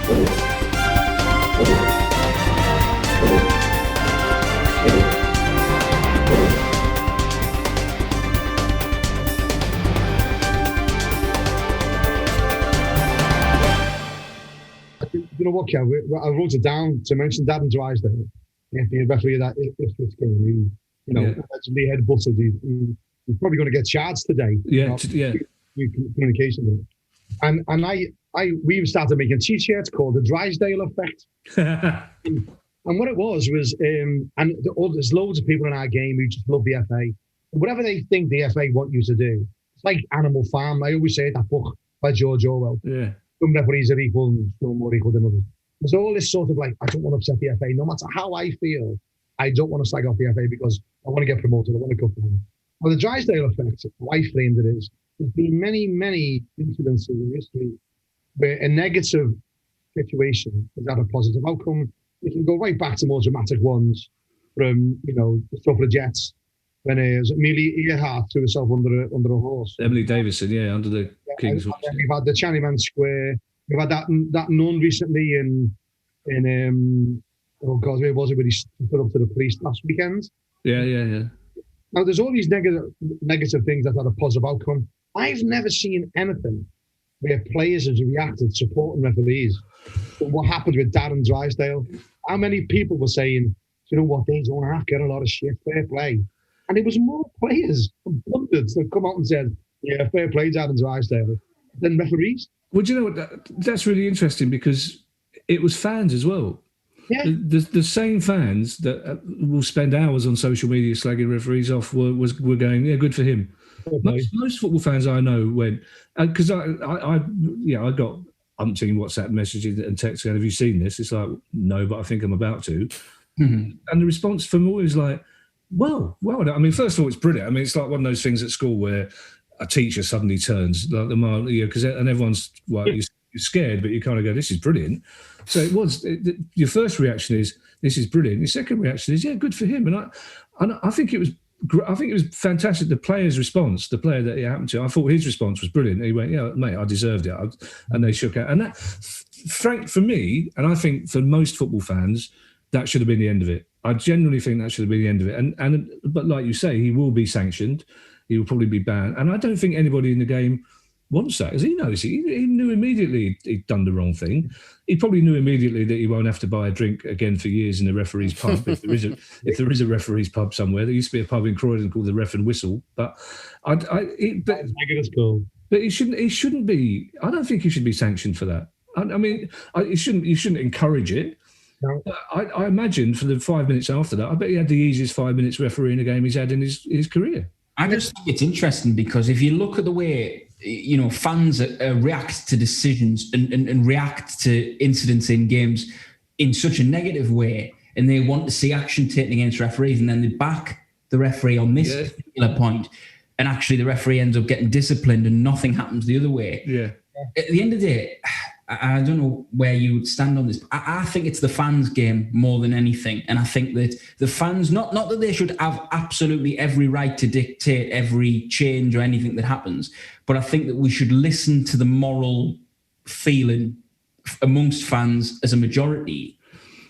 You know what, Kev? I wrote it down to mention Darren Drysdale, the referee that if this game, allegedly headbutted. He's probably going to get charged today. Communication. And we've started making T-shirts called the Drysdale Effect. and what it was, there's loads of people in our game who just love the FA. Whatever they think the FA want you to do, it's like Animal Farm. I always say that book by George Orwell. Yeah. Some referees are equal and some more equal than others. There's all this sort of like, I don't want to upset the FA. No matter how I feel, I don't want to slag off the FA because I want to get promoted. I want to go for them. Well, the Drysdale Effect, how I framed it is, there's been many, many incidences in history where a negative situation has had a positive outcome. You can go right back to more dramatic ones from, the suffragettes, when Amelia Earhart threw herself under a horse. Emily Davison, under the King's horse. We've had the Canavan Square. We've had that nun recently in where was it? When he stood up to the police last weekend. Yeah. Now there's all these negative things that had a positive outcome. I've never seen anything where players have reacted supporting referees. But what happened with Darren Drysdale? How many people were saying, you know what, they don't have to get a lot of shit, fair play. And it was more players and pundits that come out and said, yeah, fair play, Darren Drysdale, than referees. Well, do you know what? That's really interesting because it was fans as well. Yeah. The same fans that will spend hours on social media slagging referees off were going, yeah, good for him. Okay. Most football fans I know went, because I got umpteen WhatsApp messages and texts going, have you seen this? It's like, no, but I think I'm about to. Mm-hmm. And the response from all is like, well done. I mean, first of all, it's brilliant. I mean, it's like one of those things at school where a teacher suddenly turns, like and everyone's, well, you're scared, but you kind of go, this is brilliant. So it was, your first reaction is, this is brilliant. Your second reaction is, yeah, good for him. And I think it was fantastic. The player's response, the player that it happened to, I thought his response was brilliant. He went, yeah, mate, I deserved it. And they shook out. And that, Frank, for me, and I think for most football fans, that should have been the end of it. I genuinely think that should have been the end of it. But like you say, he will be sanctioned. He will probably be banned. And I don't think anybody in the game wants that, because he knows he knew immediately he'd done the wrong thing. He probably knew immediately that he won't have to buy a drink again for years in the referee's pub. if there is a referee's pub somewhere, there used to be a pub in Croydon called the Ref and Whistle. But he shouldn't be. I don't think he should be sanctioned for that. I mean, you shouldn't encourage it. No. I imagine for the 5 minutes after that, I bet he had the easiest 5 minutes refereeing a game he's had in his career. I just think it's interesting because if you look at the way, fans react to decisions and react to incidents in games in such a negative way, and they want to see action taken against referees, and then they back the referee on this particular point, and actually the referee ends up getting disciplined and nothing happens the other way. Yeah. At the end of the day, I don't know where you would stand on this. I think it's the fans' game more than anything. And I think that the fans, not that they should have absolutely every right to dictate every change or anything that happens, but I think that we should listen to the moral feeling amongst fans as a majority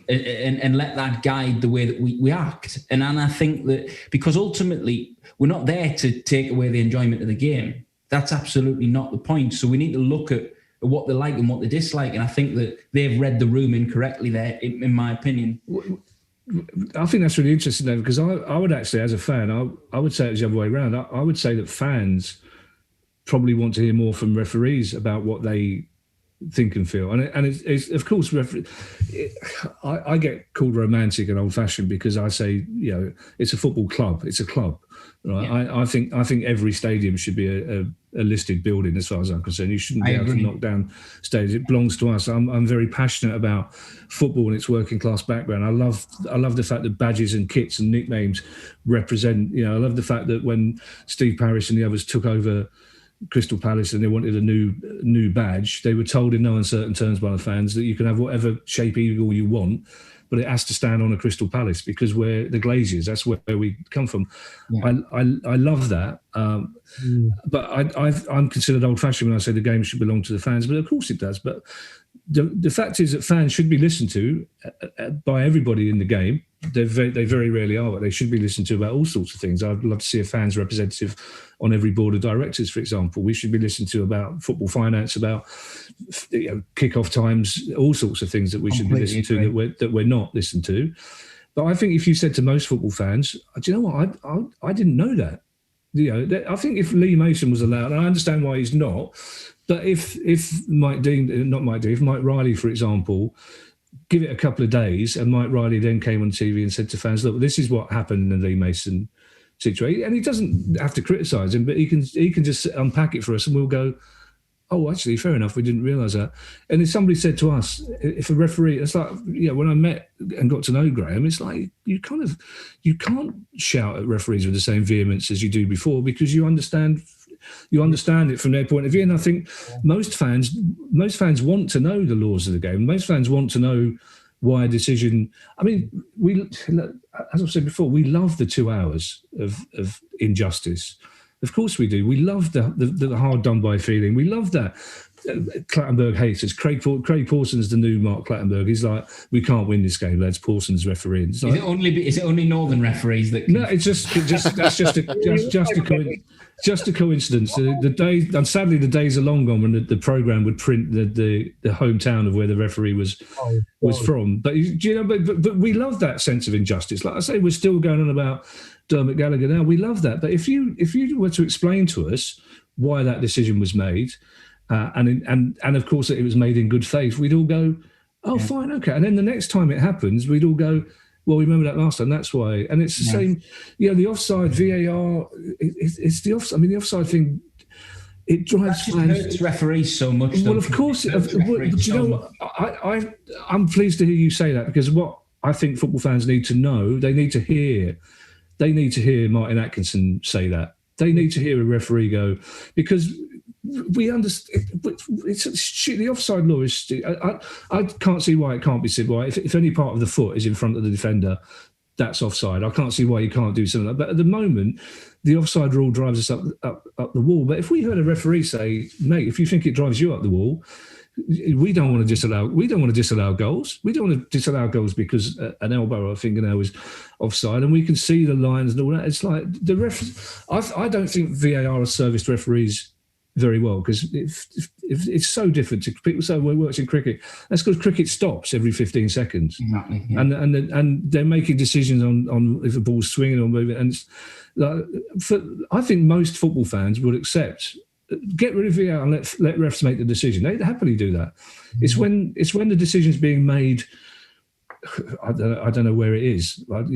and let that guide the way that we act. And I think that because ultimately we're not there to take away the enjoyment of the game. That's absolutely not the point. So we need to look at what they like and what they dislike. And I think that they've read the room incorrectly there, in my opinion. I think that's really interesting, though, because I would actually, as a fan, I would say it was the other way around. I would say that fans probably want to hear more from referees about what they think and feel. And it's of course, I get called romantic and old-fashioned because I say, it's a football club. It's a club. Right? Yeah. I think every stadium should be a listed building, as far as I'm concerned. You shouldn't be able to knock down stadiums. It belongs to us. I'm very passionate about football and its working class background. I love the fact that badges and kits and nicknames represent. I love the fact that when Steve Parish and the others took over Crystal Palace and they wanted a new badge, they were told in no uncertain terms by the fans that you can have whatever shape eagle you want, but it has to stand on a Crystal Palace because we're the Glaziers. That's where we come from. Yeah. I love that. But I'm considered old-fashioned when I say the game should belong to the fans, but of course it does. But the fact is that fans should be listened to by everybody in the game. They very rarely are, but they should be listened to about all sorts of things. I'd love to see a fans representative on every board of directors, for example. We should be listened to about football finance, about kick-off times, all sorts of things that we should be listening to that we're not listened to. But I think if you said to most football fans, do you know what? I didn't know that. I think if Lee Mason was allowed, and I understand why he's not, but if Mike Riley, for example, give it a couple of days, and Mike Riley then came on TV and said to fans, look, this is what happened in the Lee Mason situation. And he doesn't have to criticise him, but he can just unpack it for us, and we'll go, oh, actually, fair enough, we didn't realise that. And if somebody said to us, if a referee, it's like, when I met and got to know Graham, it's like you can't shout at referees with the same vehemence as you do before, because you understand it from their point of view. And I think most fans want to know the laws of the game. Most fans want to know why a decision. I mean, as I've said before, we love the 2 hours of injustice. Of course we do. We love the hard done by feeling. We love that. Clattenburg hates us. Craig Pawson's the new Mark Clattenburg. He's like, we can't win this game, lads. Pawson's refereeing. Like, is it only Northern referees that? No, it's just a coincidence. The day, and sadly, the days are long gone when the programme would print the hometown of where the referee was from. But but we love that sense of injustice. Like I say, we're still going on about Dermot Gallagher now. We love that. But if you were to explain to us why that decision was made, and of course it was made in good faith, we'd all go, oh, fine, okay. And then the next time it happens, we'd all go, well, we remember that last time, that's why. And it's the same, the offside, VAR, it's the offside. I mean, the offside thing, it drives fans. It hurts referees so much. Well, of course. But you know what? I'm pleased to hear you say that, because what I think football fans need to know, they need to hear Martin Atkinson say that. They need to hear a referee go, because we understand the offside law is. I can't see why it can't be said. Why, if any part of the foot is in front of the defender, that's offside. I can't see why you can't do something like that. But at the moment, the offside rule drives us up the wall. But if we heard a referee say, mate, if you think it drives you up the wall, we don't want to disallow goals. We don't want to disallow goals because an elbow or a fingernail is offside, and we can see the lines and all that. It's like the ref. I don't think VAR has serviced referees very well, because it's so different to people say, well, it works in cricket. That's because cricket stops every 15 seconds. Exactly, yeah. And they're making decisions on if a ball's swinging or moving. And I think most football fans would accept, get rid of VAR and let refs make the decision. They'd happily do that. Mm-hmm. It's when the decision's being made. I don't know where it is, but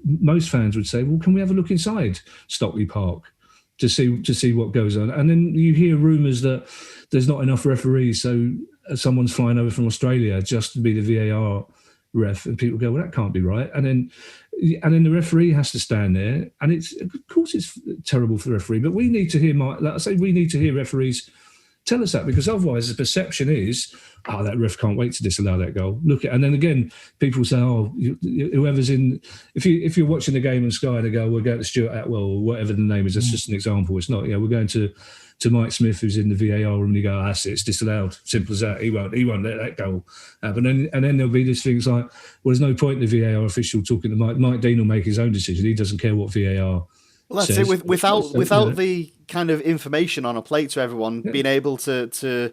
most fans would say, well, can we have a look inside Stockley Park to see what goes on? And then you hear rumours that there's not enough referees, so someone's flying over from Australia just to be the VAR ref, and people go, well, that can't be right. And then the referee has to stand there, and of course it's terrible for the referee. But we need to hear, we need to hear referees tell us that, because otherwise the perception is, that ref can't wait to disallow that goal. And then again, people say, whoever's in, if you're watching the game on Sky, they go, we're going to Stuart Atwell or whatever the name is. That's just an example. It's not. We're going to Mike Smith, who's in the VAR room, and you go, it's disallowed. Simple as that. He won't let that goal happen. And then there'll be these things like, well, there's no point in the VAR official talking to Mike. Mike Dean will make his own decision. He doesn't care what VAR. Well, that's it. Without the kind of information on a plate to everyone, being able to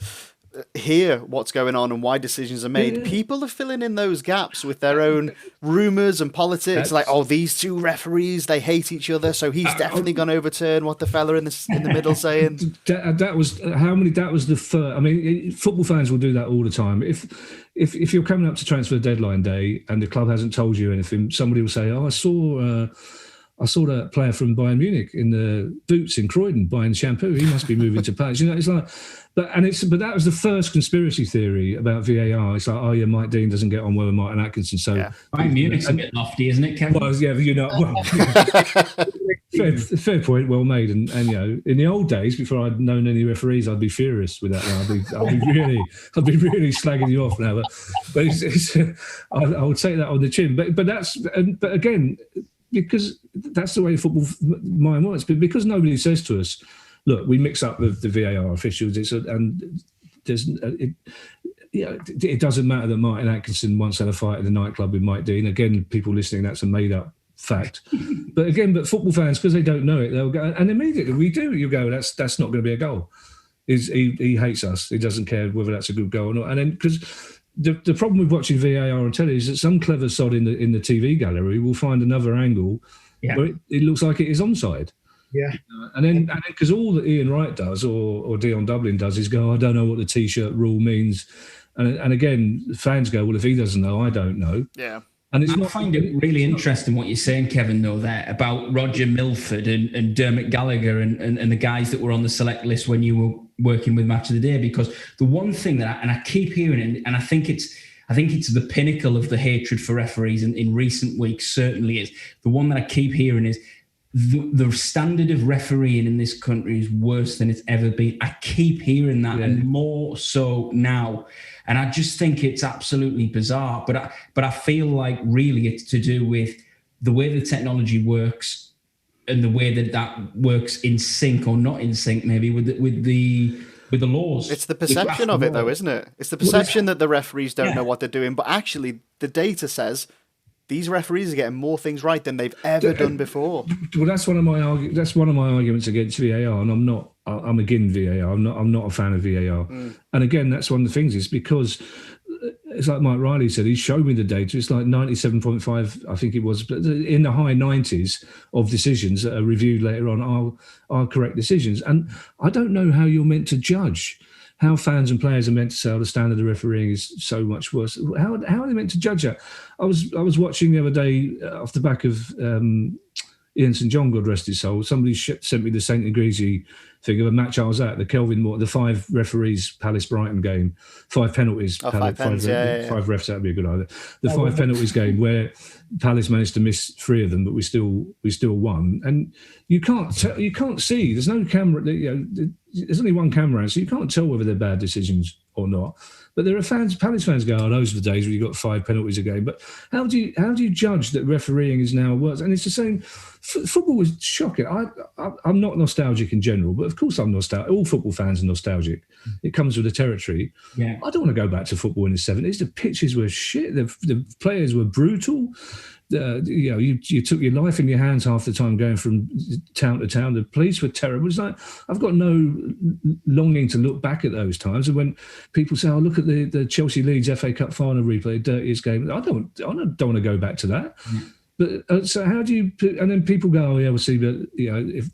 hear what's going on and why decisions are made, people are filling in those gaps with their own rumours and politics. Like, these two referees, they hate each other, so he's definitely going to overturn what the fella in the middle saying. That was the first. I mean, football fans will do that all the time. If you're coming up to transfer deadline day and the club hasn't told you anything, somebody will say, I saw that player from Bayern Munich in the boots in Croydon buying shampoo. He must be moving to Paris. It's like, but that was the first conspiracy theory about VAR. It's like, Mike Dean doesn't get on well with Martin Atkinson. So Bayern Munich's a bit lofty, isn't it, Kevin? Well, fair point, well made. And in the old days, before I'd known any referees, I'd be furious with that. Now. I'd be really slagging you off now. But I would take that on the chin. But again, because that's the way football mind works. But because nobody says to us, look, we mix up the VAR officials, and it doesn't matter that Martin Atkinson once had a fight at the nightclub with Mike Dean. Again, people listening, that's a made-up fact. But football fans, because they don't know it, they'll go, and immediately we do. You go, that's not going to be a goal. He hates us. He doesn't care whether that's a good goal or not. And then because the problem with watching VAR on telly is that some clever sod in the TV gallery will find another angle where it looks like it is onside. Yeah. And then because all that Ian Wright does or Dion Dublin does is go, I don't know what the T-shirt rule means. And again, fans go, well, if he doesn't know, I don't know. Yeah. And I find it really interesting what you're saying, Kevin, though, there about Roger Milford and Dermot Gallagher and the guys that were on the select list when you were working with Match of the Day, because the one thing that I keep hearing, and I think it's the pinnacle of the hatred for referees in recent weeks, certainly is, the one that I keep hearing is the standard of refereeing in this country is worse than it's ever been. I keep hearing that, and more so now. And I just think it's absolutely bizarre. But I feel like really it's to do with the way the technology works and the way that works in sync or not in sync, maybe with the laws. It's the perception of it, though, isn't it? It's the perception that the referees don't know what they're doing, but actually the data says these referees are getting more things right than they've ever done before. Well, that's one of my arguments against VAR, and I'm against VAR. I'm not a fan of VAR. And again, that's one of the things is because it's like Mike Riley said. He showed me the data. It's like 97.5, I think it was, but in the high 90s of decisions that are reviewed later on are correct decisions. And I don't know how you're meant to judge. How fans and players are meant to say, the standard of refereeing is so much worse. How are they meant to judge that? I was watching the other day off the back of Ian St John, God rest his soul. Somebody sent me the St Egregious thing of a match I was at, the Kelvin Moore, the 5 referees Palace Brighton game, 5 penalties. Oh, Palace, 5 refs, that'd be a good idea. The 5 penalties game where Palace managed to miss 3 of them, but we still won. And you can't see. There's no camera. There's only one camera, so you can't tell whether they're bad decisions or not. But there are Palace fans go, those are the days where you got 5 penalties a game. But how do you judge that refereeing is now worse? And it's the same. Football was shocking. I'm not nostalgic in general, but of course I'm nostalgic. All football fans are nostalgic. It comes with the territory. Yeah. I don't want to go back to football in the 70s. The pitches were shit. The players were brutal. You took your life in your hands half the time going from town to town. The police were terrible. It's like I've got no longing to look back at those times. And when people say, look at the Chelsea Leeds FA Cup final replay, dirtiest game, I don't want to go back to that. But so how do you? And then people go, we'll see. But if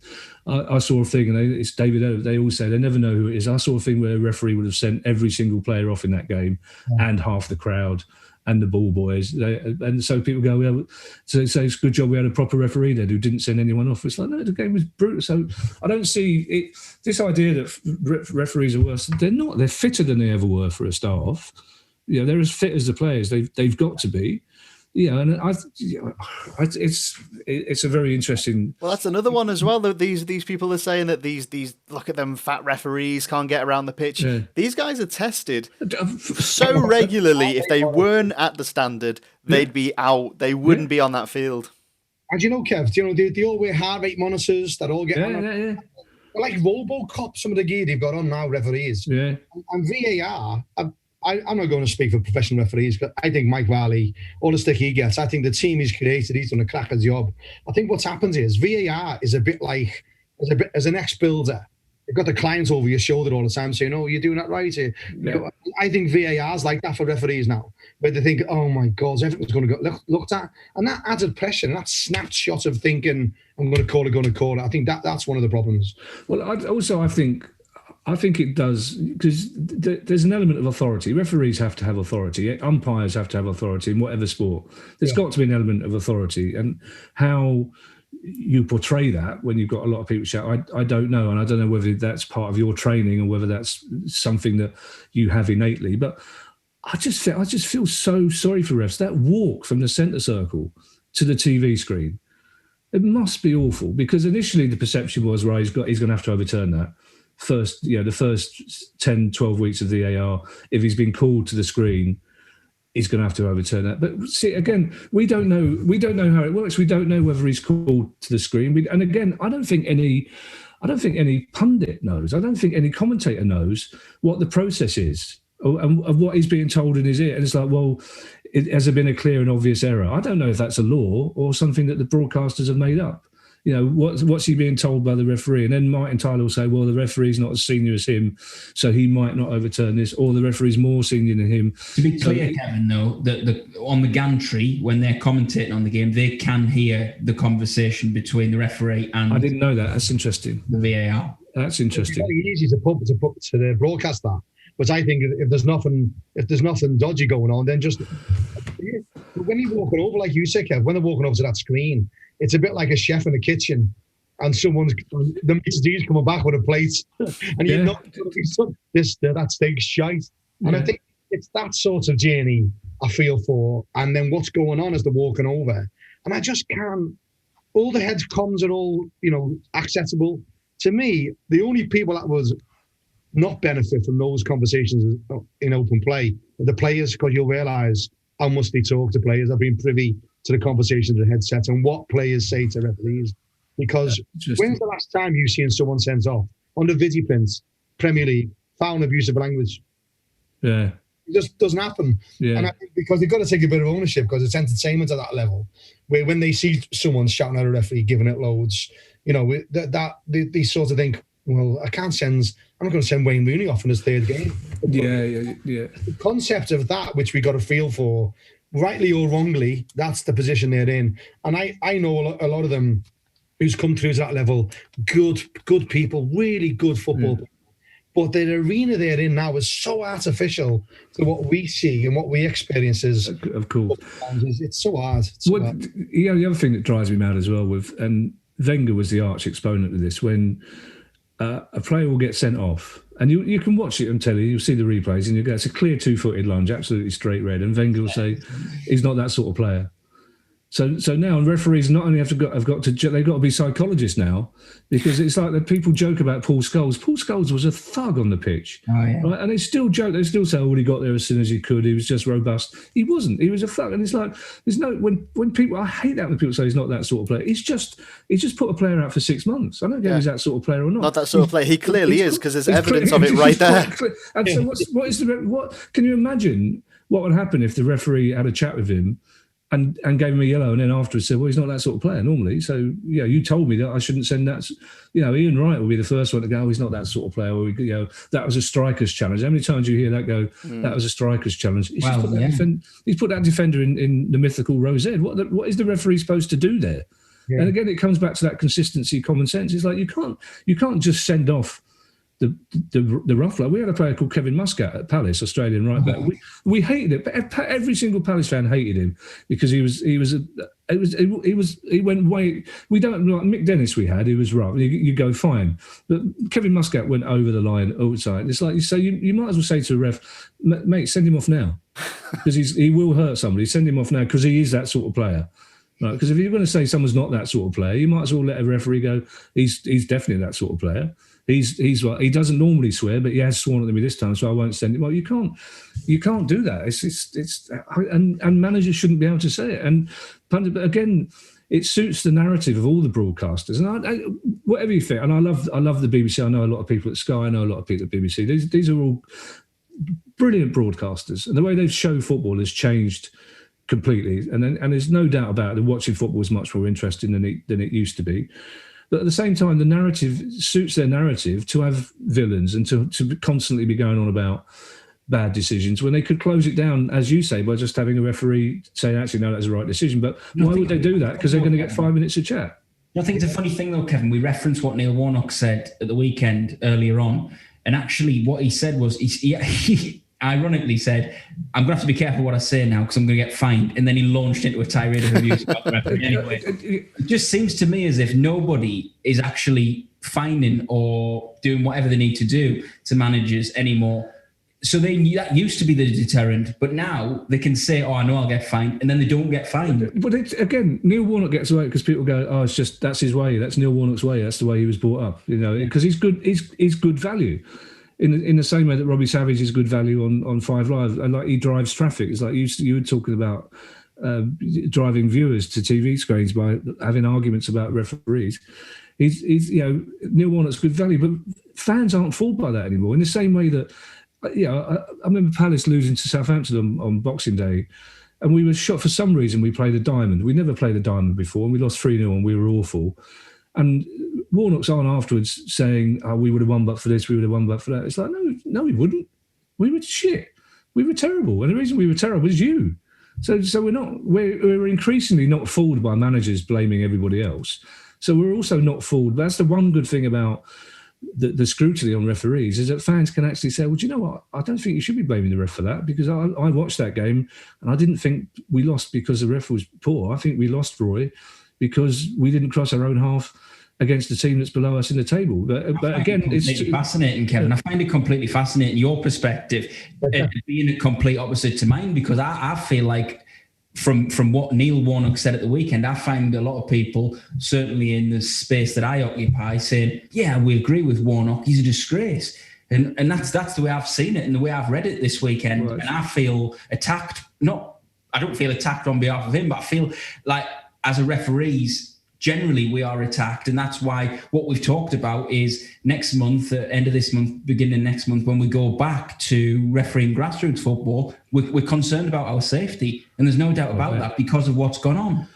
I saw a thing, and it's David O. They all say they never know who it is. I saw a thing where a referee would have sent every single player off in that game, and half the crowd. And the ball boys, and so people go, so it's a good job we had a proper referee there who didn't send anyone off. It's like, no, the game was brutal. So I don't see it. This idea that referees are worse, they're not. They're fitter than they ever were for a start off. They're as fit as the players. They've got to be. And it's a very interesting. Well, that's another one as well. That these people are saying that these look at them fat referees can't get around the pitch. Yeah. These guys are tested so regularly. If they weren't at the standard, they'd be out. They wouldn't be on that field. And Kev, they all wear heart rate monitors. That all get They're like RoboCop. Some of the gear they've got on now, referees. Yeah. And VAR. I'm not going to speak for professional referees, but I think Mike Varley, all the stick he gets, I think the team he's created, he's done a cracker job. I think what's happened is VAR is a bit like, as an ex-builder, you've got the clients over your shoulder all the time saying, you're doing that right here. Yeah. I think VAR's like that for referees now, where they think, oh my God, everything's going to go looked at. And that added pressure, and that snapshot of thinking, I'm going to call it. I think that's one of the problems. Well, I think it does, because there's an element of authority. Referees have to have authority. Umpires have to have authority in whatever sport. There's got to be an element of authority. And how you portray that when you've got a lot of people shout, I don't know. And I don't know whether that's part of your training or whether that's something that you have innately. But I just feel so sorry for refs. That walk from the centre circle to the TV screen, it must be awful, because initially the perception was, he's going to have to overturn that. The first 10, 12 weeks of the VAR, if he's been called to the screen, he's going to have to overturn that. But see, again, we don't know how it works. We don't know whether he's called to the screen. And again, I don't think I don't think any pundit knows. I don't think any commentator knows what the process is and what he's being told in his ear. And it's like, well, has there been a clear and obvious error? I don't know if that's a law or something that the broadcasters have made up. You know, what's he being told by the referee? And then Martin Tyler will say, well, the referee's not as senior as him, so he might not overturn this, or the referee's more senior than him. To be clear, Kevin, though, on the gantry, when they're commentating on the game, they can hear the conversation between the referee and... I didn't know that. That's interesting. The VAR. That's interesting. It's very easy to put to the broadcaster, which I think if there's nothing dodgy going on, then just... When you're walking over, like you said, Kev, when they're walking over to that screen, it's a bit like a chef in the kitchen, and the maitre d's coming back with a plate, and you're not going to be that steak's shite. And I think it's that sort of journey I feel for, and then what's going on as they're walking over. And I just can't. All the head comms are all, accessible. To me, the only people that would not benefit from those conversations in open play are the players, because you'll realise how much they talk to players. I've been privy to the conversations with headsets and what players say to referees. Because when's the last time you've seen someone sent off on the video prints, Premier League, foul and abusive language? Yeah. It just doesn't happen. Yeah. And I think because they've got to take a bit of ownership, because it's entertainment at that level, where when they see someone shouting at a referee, giving it loads, they sort of think, well, I'm not going to send Wayne Rooney off in his third game. Yeah. The concept of that, which we got a feel for, rightly or wrongly, that's the position they're in. And I know a lot of them who's come through to that level, good people, really good football people. But the arena they're in now is so artificial to what we see and what we experience as... Of course. It's so hard. The other thing that drives me mad as well and Wenger was the arch exponent of this, when a player will get sent off, and you can watch it on telly, you'll see the replays, and you go, it's a clear two-footed lunge, absolutely straight red, and Wenger will say, he's not that sort of player. So now referees not only they've got to be psychologists now, because it's like that people joke about Paul Scholes. Paul Scholes was a thug on the pitch, right? And they still joke. They still say, "Oh, well, he got there as soon as he could. He was just robust." He wasn't. He was a thug. And it's like there's no when people. I hate that when people say he's not that sort of player. He's just put a player out for 6 months. I don't care if he's that sort of player or not. Not that sort of player. He clearly is, because there's evidence of it right there. And so what can you imagine what would happen if the referee had a chat with him and gave him a yellow, and then afterwards said, well, he's not that sort of player normally. So, you told me that I shouldn't send that. Ian Wright will be the first one to go, oh, he's not that sort of player. Or, that was a striker's challenge. How many times do you hear that go, that was a striker's challenge? He's put that defender in the mythical Rose Ed. What is the referee supposed to do there? Yeah. And again, it comes back to that consistency, common sense. It's like you can't just send off the rough line. We had a player called Kevin Muscat at Palace, Australian right back. We hated it. Every single Palace fan hated him because he went way. We don't like Mick Dennis. We had, he was rough. You go fine, but Kevin Muscat went over the line all the time. It's like you might as well say to a ref, mate, send him off now, because he will hurt somebody. Send him off now, because he is that sort of player. Right? Because if you're going to say someone's not that sort of player, you might as well let a referee go, he's definitely that sort of player. He's what he doesn't normally swear, but he has sworn at me this time, so I won't send him. Well, you can't do that. It's and managers shouldn't be able to say it. And but again, it suits the narrative of all the broadcasters. And I, whatever you think, and I love the BBC. I know a lot of people at Sky. I know a lot of people at BBC. These are all brilliant broadcasters, and the way they show football has changed completely. And there's no doubt about it. Watching football is much more interesting than it used to be. But at the same time, the narrative suits their narrative to have villains and to constantly be going on about bad decisions when they could close it down, as you say, by just having a referee say, actually, no, that's the right decision. But why would they do that? Because they're going to get 5 minutes of chat. I think it's a funny thing, though, Kevin. We referenced what Neil Warnock said at the weekend earlier on. And actually what he said was, he ironically said, I'm going to have to be careful what I say now because I'm going to get fined. And then he launched into a tirade of abuse about the referee anyway. It just seems to me as if nobody is actually fining or doing whatever they need to do to managers anymore. So that used to be the deterrent, but now they can say, "Oh, I know I'll get fined," and then they don't get fined. But again, Neil Warnock gets away because people go, "Oh, it's just that's his way. That's Neil Warnock's way. That's the way he was brought up." Because he's good. He's good value. In the same way that Robbie Savage is good value on 5 Live, and like he drives traffic. It's like you were talking about driving viewers to TV screens by having arguments about referees. He's Neil Warnock's good value, but fans aren't fooled by that anymore. In the same way that, I remember Palace losing to Southampton on Boxing Day, and we were shocked for some reason. We played a diamond. We never played a diamond before, and we lost 3-0, and we were awful. And Warnock's on afterwards saying, we would have won but for this, we would have won but for that. It's like, no, we wouldn't. We were shit. We were terrible. And the reason we were terrible is you. So we're increasingly not fooled by managers blaming everybody else. So we're also not fooled. That's the one good thing about the scrutiny on referees, is that fans can actually say, well, do you know what? I don't think you should be blaming the ref for that, because I watched that game and I didn't think we lost because the ref was poor. I think we lost, Roy, because we didn't cross our own half against the team that's below us in the table. But again, it's fascinating, Kevin. I find it completely fascinating, your perspective, being a complete opposite to mine, because I feel like from what Neil Warnock said at the weekend, I find a lot of people, certainly in the space that I occupy, saying, yeah, we agree with Warnock, he's a disgrace. And that's the way I've seen it and the way I've read it this weekend. Right. And I feel attacked. I don't feel attacked on behalf of him, but I feel like as a referees, generally we are attacked. And that's why what we've talked about is next month, end of this month, beginning next month, when we go back to refereeing grassroots football, we're concerned about our safety. And there's no doubt about that because of what's gone on.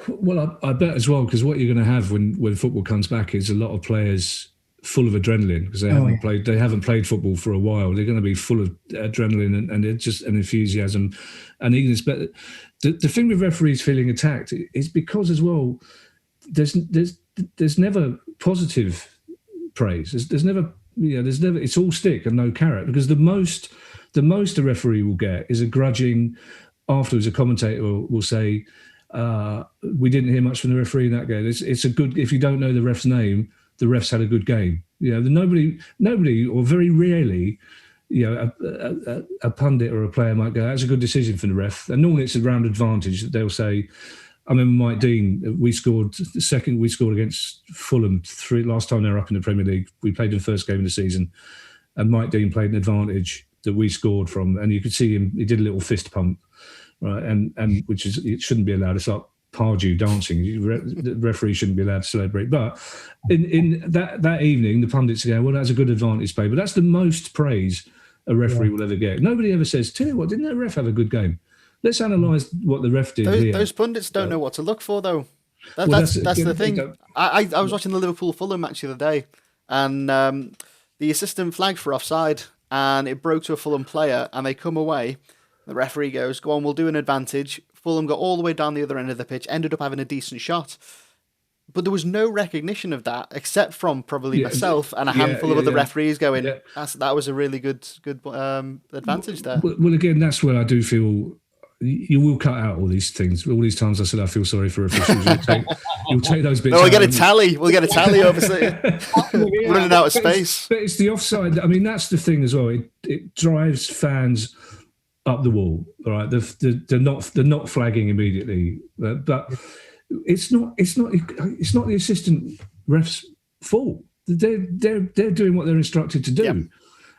Well, I bet as well, because what you're going to have when football comes back is a lot of players full of adrenaline, because they haven't played football for a while. They're going to be full of adrenaline and it's just an enthusiasm and eagerness. But the thing with referees feeling attacked is because as well, there's never positive praise. There's never it's all stick and no carrot, because the most a referee will get is a grudging. Afterwards, a commentator will say, we didn't hear much from the referee in that game. It's a good, if you don't know the ref's name, the ref's had a good game. Nobody or very rarely, a pundit or a player might go, that's a good decision for the ref. And normally it's a round advantage that they'll say. I remember Mike Dean, we scored against Fulham last time they were up in the Premier League. We played in the first game of the season, and Mike Dean played an advantage that we scored from, and you could see him, he did a little fist pump, right? And which is, it shouldn't be allowed. It's like Pardew dancing. The referee shouldn't be allowed to celebrate. But in that evening, the pundits go, well, that's a good advantage play. But that's the most praise a referee will ever get. Nobody ever says, tell you what, didn't that ref have a good game? Let's analyse what the ref did here. Those pundits don't know what to look for, though. That's the thing. I was watching the Liverpool-Fulham match the other day, and the assistant flagged for offside, and it broke to a Fulham player, and they come away. The referee goes, go on, we'll do an advantage. Fulham got all the way down the other end of the pitch, ended up having a decent shot. But there was no recognition of that, except from probably myself and a handful of other referees going, that was a really good advantage there. Well, again, that's where I do feel... You will cut out all these things. All these times I said I feel sorry for officials. You'll take those bits. No, we'll get a tally. Obviously. Running out of space. But it's the offside. I mean, that's the thing as well. It drives fans up the wall. All right, they're not flagging immediately. But it's not the assistant ref's fault. They're doing what they're instructed to do. Yep.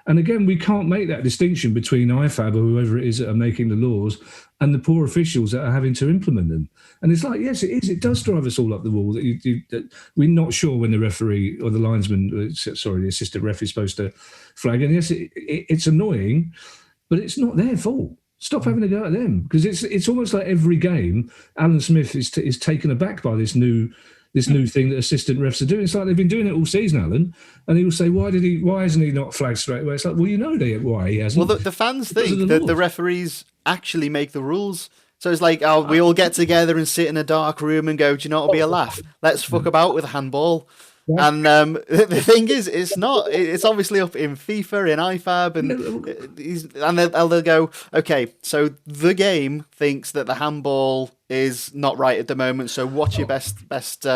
And again, we can't make that distinction between IFAB or whoever it is that are making the laws and the poor officials that are having to implement them. And it's like, yes, it is. It does drive us all up the wall. That we're not sure when the referee or the linesman, the assistant ref is supposed to flag. And yes, it's annoying, but it's not their fault. Stop having a go at them, because it's almost like every game, Alan Smith is taken aback by this new thing that assistant refs are doing. It's like they've been doing it all season, Alan. And he will say, why hasn't he not flagged straight away? It's like, well, why he hasn't. Well, the fans think that the referees actually make the rules. So it's like, we all get together and sit in a dark room and go, do you know what'll be a laugh? Let's fuck about with a handball. Yeah. And the thing is, it's not. It's obviously up in FIFA, in IFAB, and they'll go, okay, so the game thinks that the handball is not right at the moment, so what's your best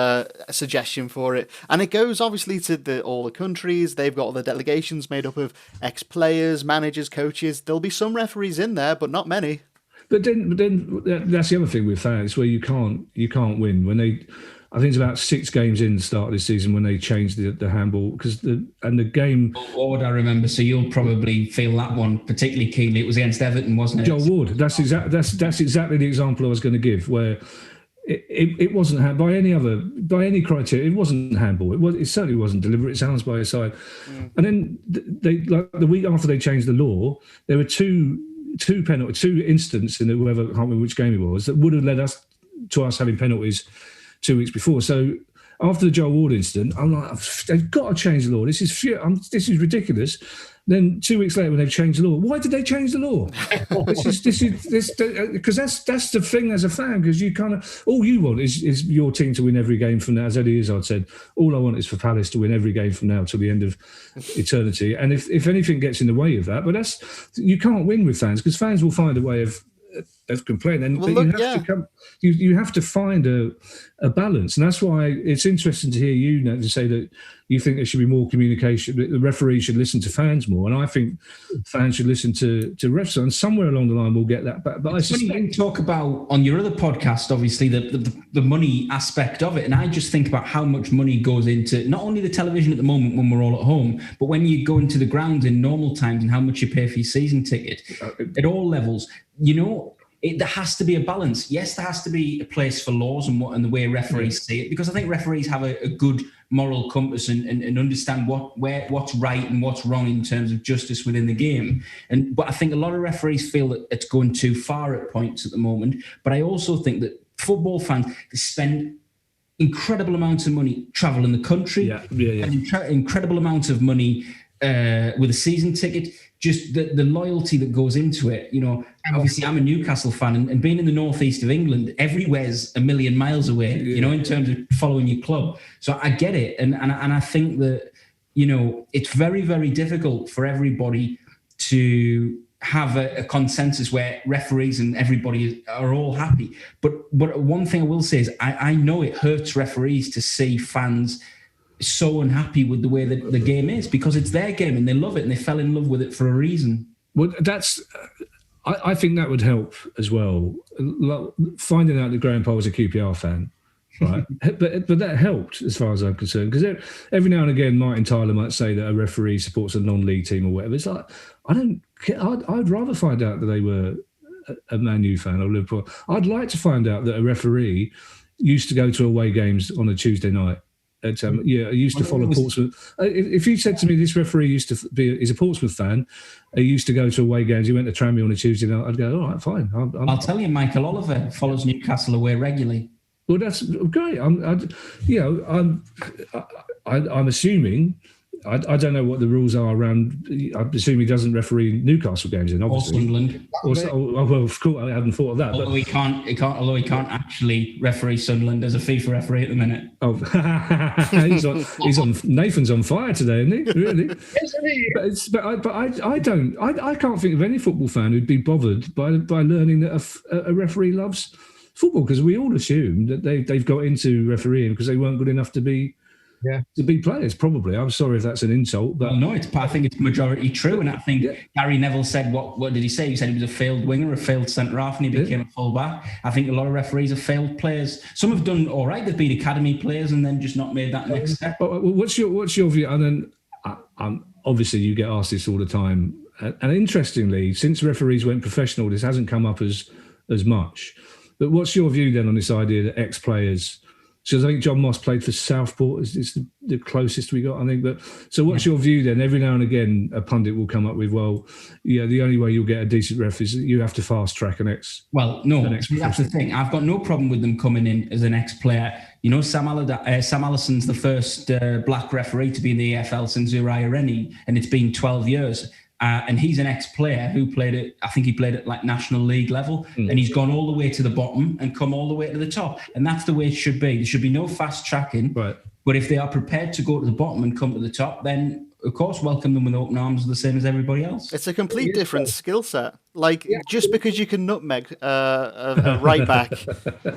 suggestion for it? And it goes obviously to all the countries. They've got all the delegations made up of ex-players, managers, coaches. There'll be some referees in there, but not many. But then that's the other thing with fans, where you can't win when they. I think it's about 6 games in the start of this season when they changed the handball, because the game. Ward, I remember. So you'll probably feel that one particularly keenly. It was against Everton, wasn't it? Joel Ward. That's exactly the example I was going to give, where it wasn't by any criteria. It wasn't handball. It certainly wasn't deliberate sounds by a side. And then they, like the week after they changed the law, there were two incidents in whoever, I can't remember which game it was, that would have led us to us having penalties 2 weeks before. So after the Joel Ward incident, I'm like, they've got to change the law. This is ridiculous. Then 2 weeks later, when they've changed the law, why did they change the law? Because that's the thing as a fan. Because you kind of all you want is your team to win every game from now. As Eddie Izzard said, all I want is for Palace to win every game from now till the end of eternity. And if anything gets in the way of that, but you can't win with fans, because fans will find a way of complaining. And you have to find a balance, and that's why it's interesting to hear you, Nat, to say that you think there should be more communication. The referee should listen to fans more, and I think fans should listen to refs. And somewhere along the line, we'll get that back. But I suspect you talk about on your other podcast, obviously the money aspect of it, and I just think about how much money goes into not only the television at the moment when we're all at home, but when you go into the grounds in normal times and how much you pay for your season ticket at all levels. There has to be a balance. Yes, there has to be a place for laws and the way referees see it, because I think referees have a good moral compass and understand what's right and what's wrong in terms of justice within the game. But I think a lot of referees feel that it's going too far at points at the moment. But I also think that football fans, they spend incredible amounts of money traveling the country, and incredible amounts of money with a season ticket. Just the loyalty that goes into it, Obviously, I'm a Newcastle fan, and being in the northeast of England, everywhere's a million miles away, in terms of following your club. So I get it, and I think that it's very, very difficult for everybody to have a consensus where referees and everybody are all happy. But one thing I will say is I know it hurts referees to see fans so unhappy with the way that the game is, because it's their game and they love it and they fell in love with it for a reason. Well, I think that would help as well. Finding out that Graham Poll was a QPR fan, right? but that helped as far as I'm concerned, because every now and again Martin Tyler might say that a referee supports a non-league team or whatever. It's like, I don't care. I'd rather find out that they were a Man U fan or Liverpool. I'd like to find out that a referee used to go to away games on a Tuesday night. I used to follow Portsmouth. If you said to me this referee is a Portsmouth fan, he used to go to away games, he went to Tranmere on a Tuesday night, I'd go, all right, fine. I'll tell you, Michael Oliver follows Newcastle away regularly. Well, that's great. I'm assuming. I don't know what the rules are around. I assume he doesn't referee Newcastle games in, obviously. Or Sunderland. Well, of course, I hadn't thought of that. Although he can't actually referee Sunderland as a FIFA referee at the minute. Oh, he's on. Nathan's on fire today, isn't he? Really? But I can't think of any football fan who'd be bothered by learning that a referee loves football, because we all assume that they've got into refereeing because they weren't good enough to be players, probably. I'm sorry if that's an insult, but no, I think it's majority true. And I think Gary Neville said, what did he say? He said he was a failed winger, a failed centre half, and he became a full back. I think a lot of referees are failed players. Some have done all right; they've been academy players and then just not made that next step. What's your view? And then obviously you get asked this all the time. And interestingly, since referees went professional, this hasn't come up as much. But what's your view then on this idea that ex-players? So I think John Moss played for Southport. It's the closest we got, I think. But so what's your view then? Every now and again, a pundit will come up with, the only way you'll get a decent ref is you have to fast track an ex. Well, no, that's the thing. I've got no problem with them coming in as an ex-player. Sam Allison's the first black referee to be in the EFL since Uriah Rennie, and it's been 12 years. And he's an ex-player who played at like National League level, and he's gone all the way to the bottom and come all the way to the top. And that's the way it should be. There should be no fast tracking. Right. But if they are prepared to go to the bottom and come to the top, then of course welcome them with open arms, the same as everybody else. It's a complete different skill set. Like just because you can nutmeg a right back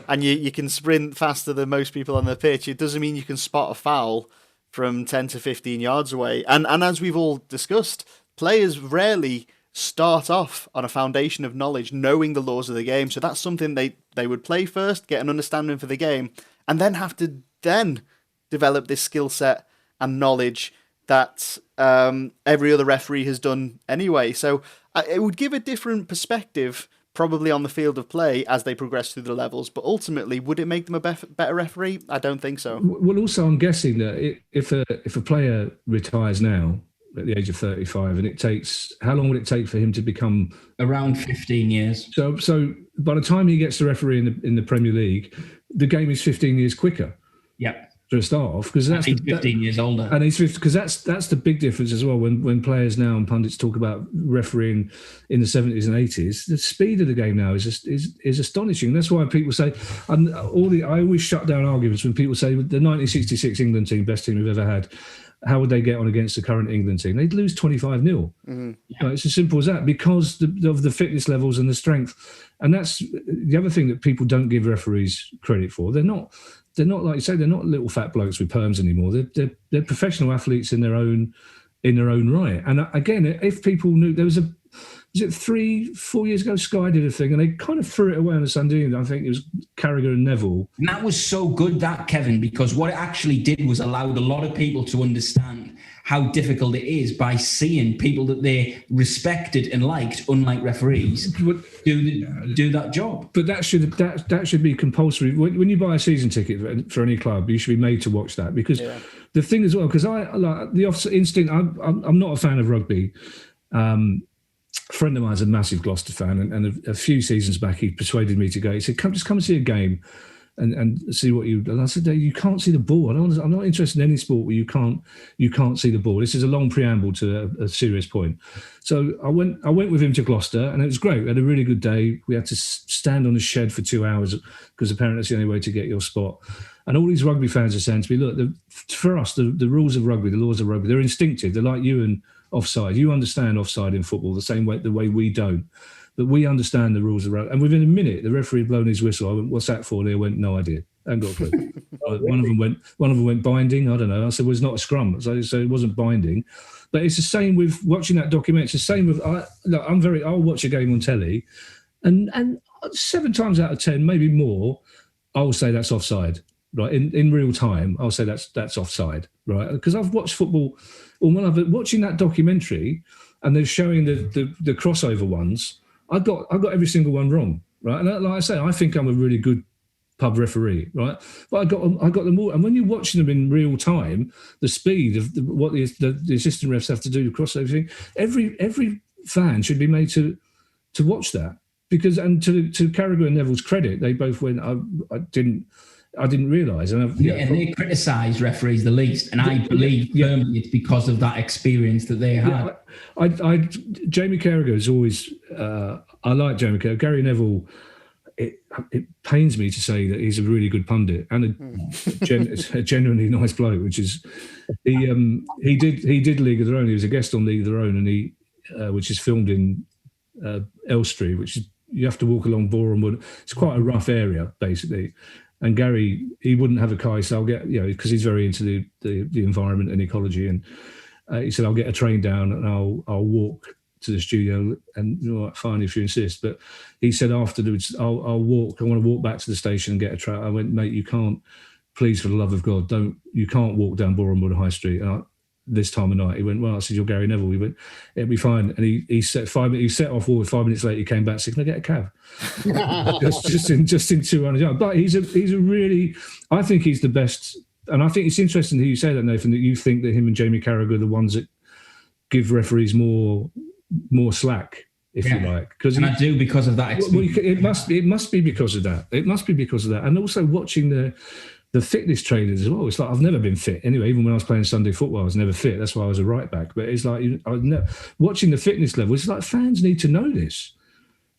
and you can sprint faster than most people on the pitch, it doesn't mean you can spot a foul from 10 to 15 yards away. And as we've all discussed, players rarely start off on a foundation of knowledge, knowing the laws of the game. So that's something they would play first, get an understanding for the game, and then have to develop this skill set and knowledge that every other referee has done anyway. So it would give a different perspective, probably on the field of play as they progress through the levels. But ultimately, would it make them a better referee? I don't think so. Well, also, I'm guessing that if a player retires now at the age of 35, and it takes, how long would it take for him to become? Around 15 years. So by the time he gets to referee in the Premier League, the game is 15 years quicker. Yep. For a start off, because that's he's 15 years older, and he's 50, because that's the big difference as well. When players now and pundits talk about refereeing in the 70s and 80s, the speed of the game now is astonishing. That's why people say, and I always shut down arguments when people say the 1966 England team, best team we've ever had. How would they get on against the current England team? They'd lose 25-0. Mm-hmm. It's as simple as that, because of the fitness levels and the strength. And that's the other thing that people don't give referees credit for. They're not, like you say, they're not little fat blokes with perms anymore. They're professional athletes in their own right. And again, if people knew, there was was it 3-4 years ago, Sky did a thing and they kind of threw it away on a Sunday. I think it was Carragher and Neville. And that was so good, that, Kevin, because what it actually did was allowed a lot of people to understand how difficult it is by seeing people that they respected and liked, unlike referees, do that job. But that should be compulsory. When you buy a season ticket for any club, you should be made to watch that, because the thing as well, because I like the offside instinct. I'm not a fan of rugby. A friend of mine's a massive Gloucester fan, and a few seasons back he persuaded me to go. He said, "Come and see a game and see what you." And I said, "You can't see the ball. I'm not interested in any sport where you can't see the ball." This is a long preamble to a serious point. So I went with him to Gloucester, and it was great. We had a really good day. We had to stand on a shed for 2 hours because apparently that's the only way to get your spot. And all these rugby fans are saying to me, "Look, for us, the rules of rugby, the laws of rugby, they're instinctive. They're like you and offside. You understand offside in football the way we don't. But we understand the rules of rugby." And within a minute, the referee had blown his whistle. I went, "What's that for?" They went, "No idea. I haven't got a clue." One of them went binding. I don't know. I said, "Well, it's not a scrum." So it wasn't binding. But it's the same with watching that documentary. It's the same with I'll watch a game on telly, and 7 times out of 10, maybe more, I will say that's offside. Right, in real time, I'll say that's offside, right? Because I've watched football, or when I've been watching that documentary, and they're showing the crossover ones, I got every single one wrong, right? And like I say, I think I'm a really good pub referee, right? But I got them all. And when you're watching them in real time, the speed of what the assistant refs have to do to crossover thing, every fan should be made to watch that, because, and to Carragher and Neville's credit, they both went. I didn't realise. And they criticise referees the least. And I believe firmly it's because of that experience that they had. Jamie Carragher is always... I like Jamie Carragher. Gary Neville, it pains me to say that he's a really good pundit and a genuinely nice bloke, which is... He did League of Their Own. He was a guest on League of Their Own, and which is filmed in Elstree, which is... You have to walk along Boreham Wood. It's quite a rough area, basically. And Gary, he wouldn't have a car, so I'll get, because he's very into the environment and ecology. And he said, "I'll get a train down and I'll walk to the studio." And fine, if you insist. But he said afterwards, I'll walk. I want to walk back to the station and get a train. I went, "Mate, you can't. Please, for the love of God, you can't walk down Boreham Wood High Street this time of night." He went, "Well," I said, "You're Gary Neville." He went, "It'll be fine." And he set 5 minutes. He set off forward. 5 minutes later, he came back. Said, "Can I get a cab?" just in 200 yards. But he's a really. I think he's the best. And I think it's interesting that you say that, Nathan, that you think that him and Jamie Carragher are the ones that give referees more slack, if you like. And I do, because of that experience. It must be because of that. It must be because of that. And also watching the fitness trainers as well. It's like, I've never been fit anyway. Even when I was playing Sunday football, I was never fit. That's why I was a right back. But it's like watching the fitness level. It's like fans need to know this.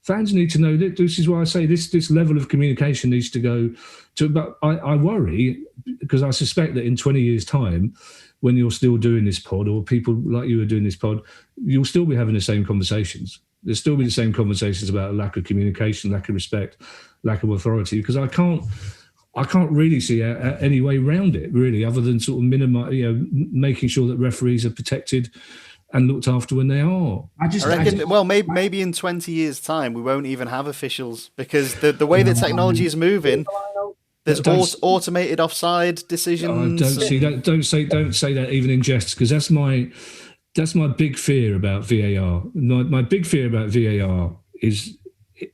Fans need to know that. This is why I say this level of communication needs to go to. But I worry, because I suspect that in 20 years' time, when you're still doing this pod, or people like you are doing this pod, you'll still be having the same conversations. There'll still be the same conversations about lack of communication, lack of respect, lack of authority. Because I can't really see any way around it, really, other than sort of making sure that referees are protected and looked after when they are. I reckon, well, maybe in 20 years' time, we won't even have officials, because the way that technology is moving, there's automated offside decisions. Don't say that even in jest, because that's my big fear about VAR. My big fear about VAR is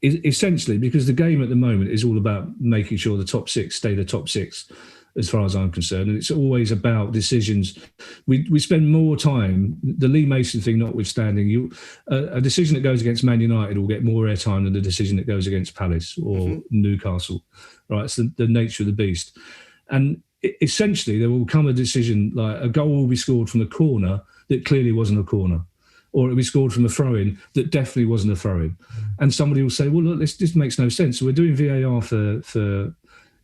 essentially, because the game at the moment is all about making sure the top six stay the top six, as far as I'm concerned, and it's always about decisions. We spend more time, the Lee Mason thing notwithstanding, a decision that goes against Man United will get more airtime than the decision that goes against Palace or Newcastle. Right, it's the nature of the beast. And essentially, there will come a decision like a goal will be scored from a corner that clearly wasn't a corner, or it'll be scored from a throw-in that definitely wasn't a throw-in. And somebody will say, well, look, this makes no sense. So we're doing VAR for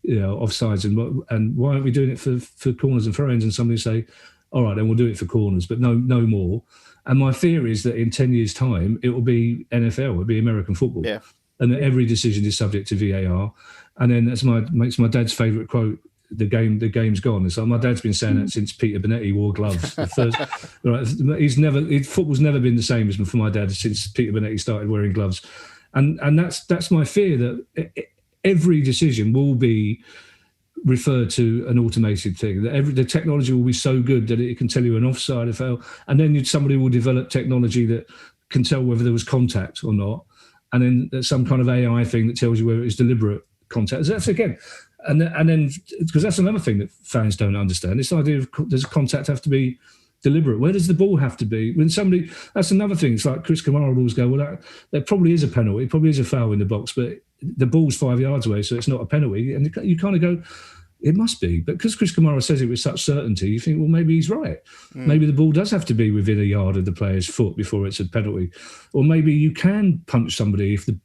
offsides, and why aren't we doing it for corners and throw-ins? And somebody say, all right, then we'll do it for corners, but no more. And my fear is that in 10 years' time, it will be NFL, it'll be American football. Yeah. And that every decision is subject to VAR. And then that's makes my dad's favourite quote, the game's gone. It's like my dad's been saying that since Peter Bonetti wore gloves. Football's never been the same as for my dad since Peter Bonetti started wearing gloves. And that's my fear, that every decision will be referred to an automated thing. That the technology will be so good that it can tell you an offside, a foul, and then somebody will develop technology that can tell whether there was contact or not, and then there's some kind of AI thing that tells you whether it's deliberate contact. That's again, and then because that's another thing that fans don't understand. This idea of does contact have to be deliberate? Where does the ball have to be? When somebody, that's another thing. It's like Chris Kamara always go, well, there probably is a penalty, probably is a foul in the box, but the ball's 5 yards away, so it's not a penalty. And you kind of go, it must be. But because Chris Kamara says it with such certainty, you think, well, maybe he's right. Maybe the ball does have to be within a yard of the player's foot before it's a penalty. Or maybe you can punch somebody if the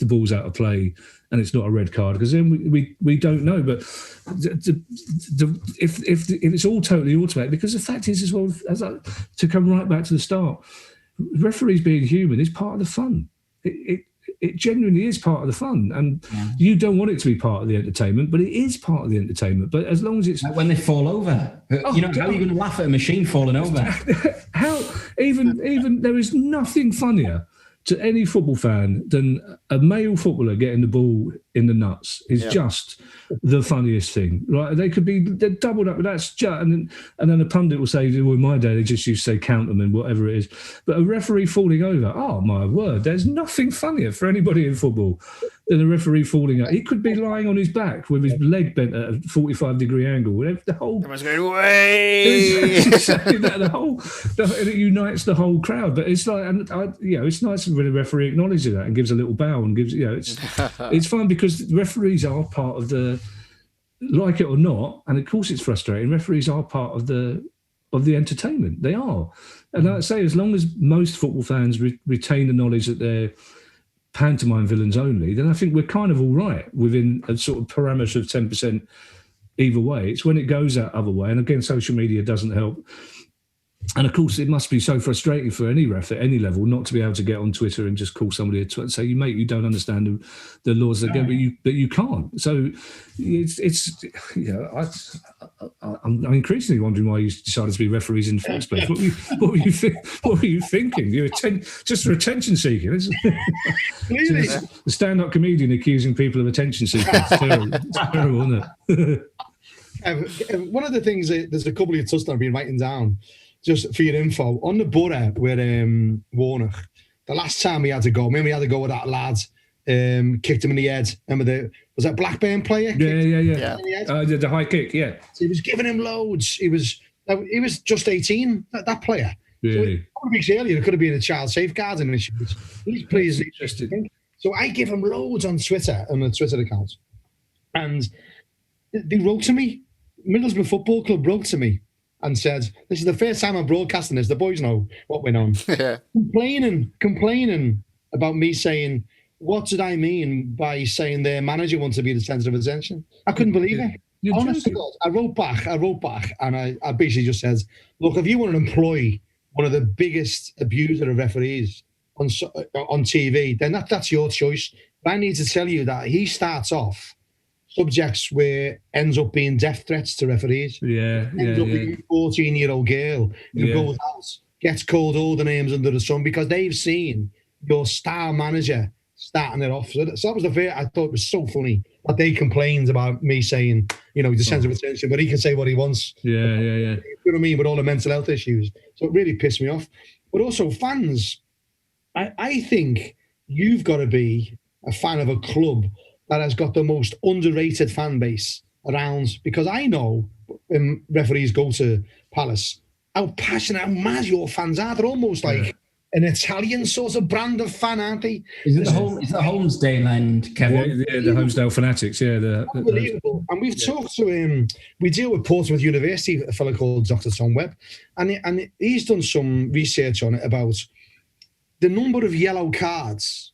ball's out of play and it's not a red card, because then we don't know. But if it's all totally automated, because the fact is as well, to come right back to the start, referees being human is part of the fun. It genuinely is part of the fun, and you don't want it to be part of the entertainment, but it is part of the entertainment. But as long as it's like when they fall over, how are you going to laugh at a machine falling over? How even there is nothing funnier to any football fan than a male footballer getting the ball in the nuts. Is just the funniest thing, right? They're doubled up with that, and then a pundit will say, well, in my day they just used to say count them and whatever it is. But a referee falling over, oh my word, there's nothing funnier for anybody in football than a referee falling out. He could be lying on his back with his leg bent at a 45-degree angle. The whole everyone's going, way. It unites the whole crowd. But it's like, it's nice when a referee acknowledges that and gives a little bow and gives, it's fun because referees are part of the, like it or not, and of course it's frustrating. Referees are part of the entertainment. They are, and like I say, as long as most football fans retain the knowledge that they're pantomime villains only, then I think we're kind of all right within a sort of parameter of 10% either way. It's when it goes that other way, and again, social media doesn't help. And of course, it must be so frustrating for any ref at any level not to be able to get on Twitter and just call somebody a twat and say, "You mate, you don't understand the laws of the game," but you can't. So I'm increasingly wondering why you decided to be referees in the first place. What were you thinking? You were just for attention seeking. Really? The stand-up comedian accusing people of attention seeking. It's terrible, isn't it? One of the things, there's a couple of touchdowns I've been writing down just for your info. On the Borough with Warnock, the last time he had to go, remember he had to go with that lad, kicked him in the head. Remember was that Blackburn player? Yeah. The high kick, yeah. So he was giving him loads. He was just 18, that player. Really? So a couple of weeks earlier, it could have been a child safeguarding issue. He's pleased. So I give him loads on Twitter, on the Twitter account. And they wrote to me, Middlesbrough Football Club wrote to me and said, this is the first time I'm broadcasting this. The boys know what went on. Complaining about me saying, what did I mean by saying their manager wants to be the centre of attention? I couldn't believe it. Honestly, I wrote back, and I basically just said, look, if you want to employ one of the biggest abuser of referees on TV, then that's your choice. But I need to tell you that he starts off subjects where ends up being death threats to referees. Ends up being a 14-year-old girl who goes out, gets called all the names under the sun because they've seen your star manager starting it off. So that was the fear. I thought it was so funny that they complained about me saying, the sense of attention, but he can say what he wants. Yeah. You know what I mean? With all the mental health issues. So it really pissed me off. But also fans, I think you've got to be, a fan of a club that has got the most underrated fan base around, because I know when referees go to Palace, how passionate, how mad your fans are. They're almost like an Italian sort of brand of fan, aren't they? Is it the Holmesdale end, Kevin? Yeah, the Holmesdale Fanatics, Unbelievable. And we've talked to we deal with Portsmouth University, a fellow called Dr. Tom Webb, and he's done some research on it about the number of yellow cards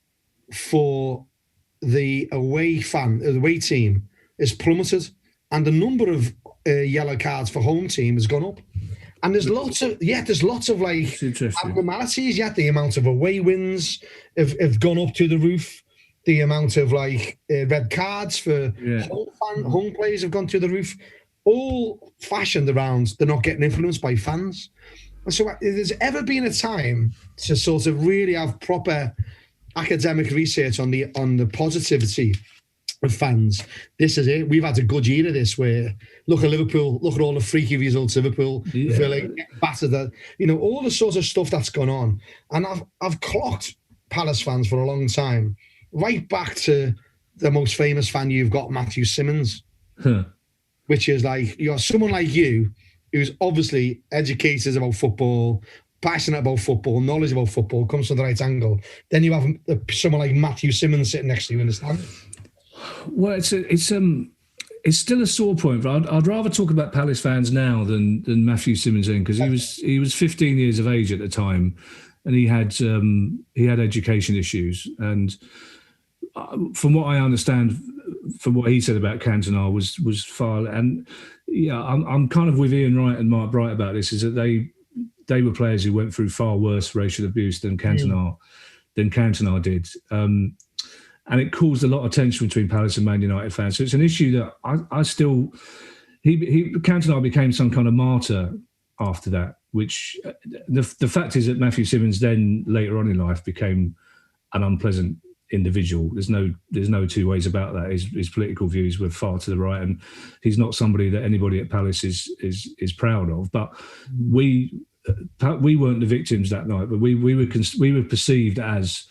for the away team is plummeted, and the number of yellow cards for home team has gone up. And there's lots of like abnormalities. Yeah, the amount of away wins have gone up to the roof. The amount of like red cards for home players have gone to the roof. All fashioned around they're not getting influenced by fans. And so, if there's ever been a time to sort of really have proper academic research on the positivity of fans, this is it. We've had a good year of this, where look at Liverpool, look at all the freaky results Liverpool feeling battered, that all the sort of stuff that's gone on. And I've clocked Palace fans for a long time, right back to the most famous fan you've got, Matthew Simmons, which is like, someone like you who's obviously educated about football, passionate about football, knowledge about football, comes from the right angle. Then you have someone like Matthew Simmons sitting next to you in the stand. Well, it's still a sore point, but I'd rather talk about Palace fans now than Matthew Simmons in, because he was 15 years of age at the time, and he had education issues, and from what I understand, from what he said about Cantona was far. And I'm kind of with Ian Wright and Mark Bright about this, is that they were players who went through far worse racial abuse than Cantona did. And it caused a lot of tension between Palace and Man United fans. So it's an issue that I still... Cantona became some kind of martyr after that, which the fact is that Matthew Simmons then, later on in life, became an unpleasant individual. There's no two ways about that. His political views were far to the right, and he's not somebody that anybody at Palace is proud of. But we weren't the victims that night, but we were perceived as...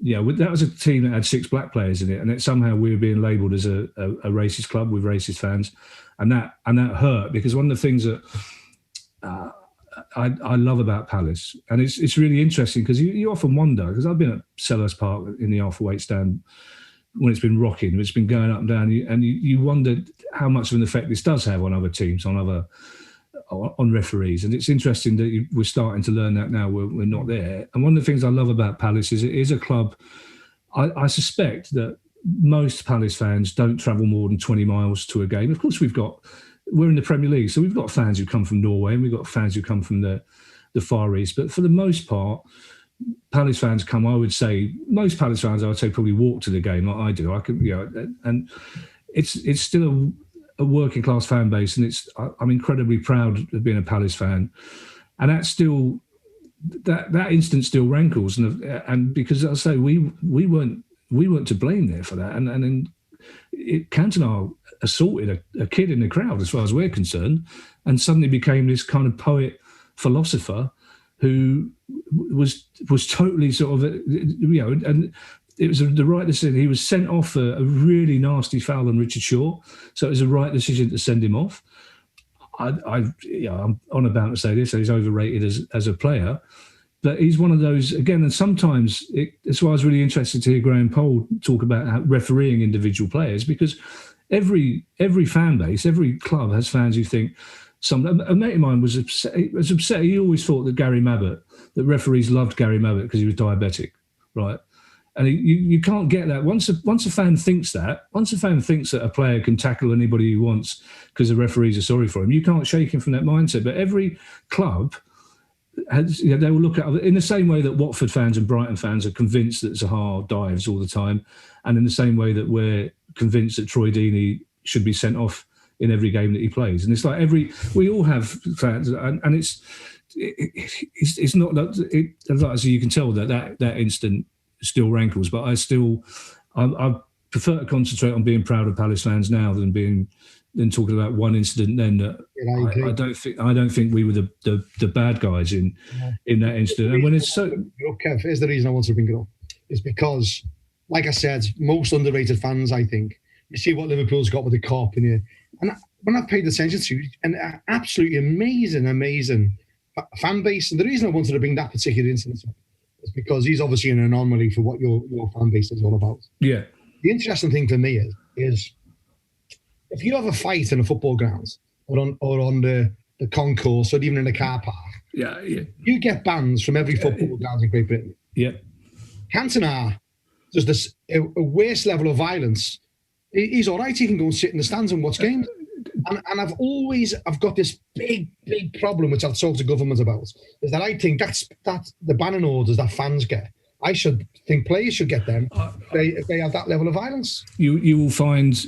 that was a team that had 6 black players in it, and somehow we were being labelled as a racist club with racist fans, and that hurt, because one of the things that I love about Palace, and it's really interesting, because you often wonder, because I've been at Selhurst Park in the half-weight stand when it's been rocking, it's been going up and down, and you wonder how much of an effect this does have on other teams, on referees. And it's interesting that we're starting to learn that now. We're not there. And one of the things I love about Palace is it is a club. I suspect that most Palace fans don't travel more than 20 miles to a game. Of course, we're in the Premier League, so we've got fans who come from Norway, and we've got fans who come from the Far East. But for the most part, Palace fans come, most Palace fans, I would say, probably walk to the game like I do. And it's still a working class fan base, and I'm incredibly proud of being a Palace fan, and that's still that instance still rankles, and because I say we weren't to blame there for that, and then Cantona assaulted a kid in the crowd, as far as we're concerned, and suddenly became this kind of poet philosopher who was totally sort of and it was the right decision. He was sent off a really nasty foul on Richard Shaw, so it was the right decision to send him off. I'm on about to say this, so he's overrated as a player, but he's one of those, again, and sometimes that's why I was really interested to hear Graham Poll talk about how refereeing individual players, because every fan base, every club has fans who think, a mate of mine was upset. He always thought that referees loved Gary Mabbott because he was diabetic, right? And you can't get that. Once a fan thinks that a player can tackle anybody he wants because the referees are sorry for him, you can't shake him from that mindset. But every club has, they will look at it in the same way that Watford fans and Brighton fans are convinced that Zaha dives all the time, and in the same way that we're convinced that Troy Deeney should be sent off in every game that he plays. And it's like we all have fans, and it's not that as you can tell that instant still rankles, but I prefer to concentrate on being proud of Palace fans now than talking about one incident then that I don't think we were the bad guys in that incident. And when it's so... Kev, here's the reason I want to bring it up. Is because like I said, most underrated fans, I think. You see what Liverpool's got with the Kop, and when I've paid attention to, an absolutely amazing fan base. And the reason I wanted to bring that particular incident up is because he's obviously an anomaly for what your fan base is all about. Yeah. The interesting thing for me is if you have a fight in a football ground or on the concourse or even in a car park, you get bans from every football ground in Great Britain. Yeah. Cantona does this a worse level of violence. He's all right. He can go and sit in the stands and watch games. And I've got this big problem, which I've talked to government about, is that I think that's the banning orders that fans get. I should think players should get them if they have that level of violence. You will find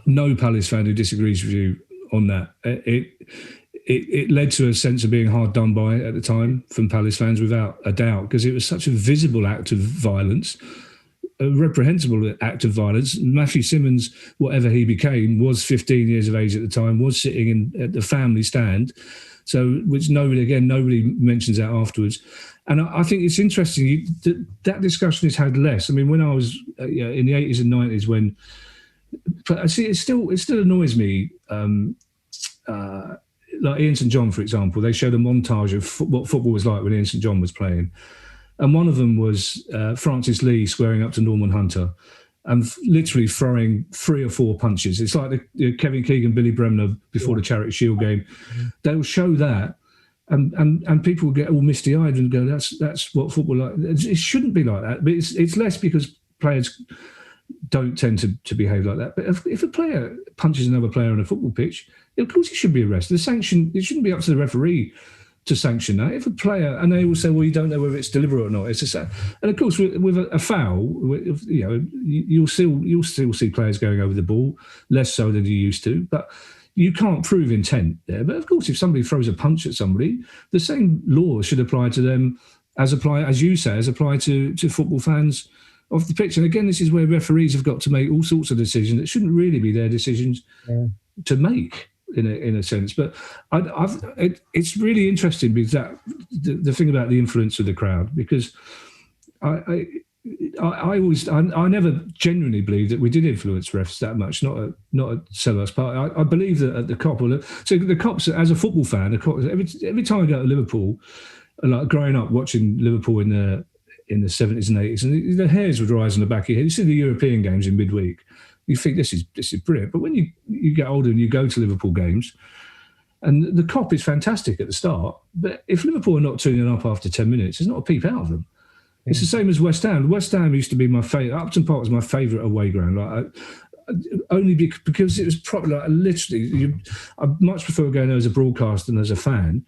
no Palace fan who disagrees with you on that. It led to a sense of being hard done by at the time from Palace fans, without a doubt, because it was such a visible act of violence. A reprehensible act of violence. Matthew Simmons, whatever he became, was 15 years of age at the time, was sitting at the family stand, so which nobody mentions that afterwards. And I think it's interesting that discussion is had less. I mean, when I was in the 80s and 90s, when I see it still annoys me. Like Ian St John, for example, they showed a montage of what football was like when Ian St John was playing. And one of them was Francis Lee squaring up to Norman Hunter and literally throwing 3 or 4 punches. It's like the Kevin Keegan, Billy Bremner before the Charity Shield game. They'll show that, and people will get all misty-eyed and go, "That's what football like." It shouldn't be like that, but it's less because players don't tend to behave like that. But if a player punches another player on a football pitch, of course he should be arrested. The sanction, it shouldn't be up to the referee to sanction that. If a player, and they will say, well, you don't know whether it's deliberate or not. It's and of course with a foul, you'll still see players going over the ball, less so than you used to, but you can't prove intent there. But of course, if somebody throws a punch at somebody, the same law should apply to them as apply to football fans off the pitch. And again, this is where referees have got to make all sorts of decisions that shouldn't really be their decisions to make. In a sense, but it's really interesting because the thing about the influence of the crowd, because I never genuinely believed that we did influence refs that much, not a sellout part. I believe that at the Kop, so the Kops, as a football fan, every time I go to Liverpool, like growing up watching Liverpool in the 70s and 80s, and the hairs would rise on the back of your head. You see the European games in midweek. You think this is brilliant, but when you get older and you go to Liverpool games, and the Kop is fantastic at the start, but if Liverpool are not tuning up after 10 minutes, there's not a peep out of them. It's the same as West Ham. West Ham used to be my favourite. Upton Park was my favourite away ground. Only because it was probably literally. I much prefer going there as a broadcaster than as a fan.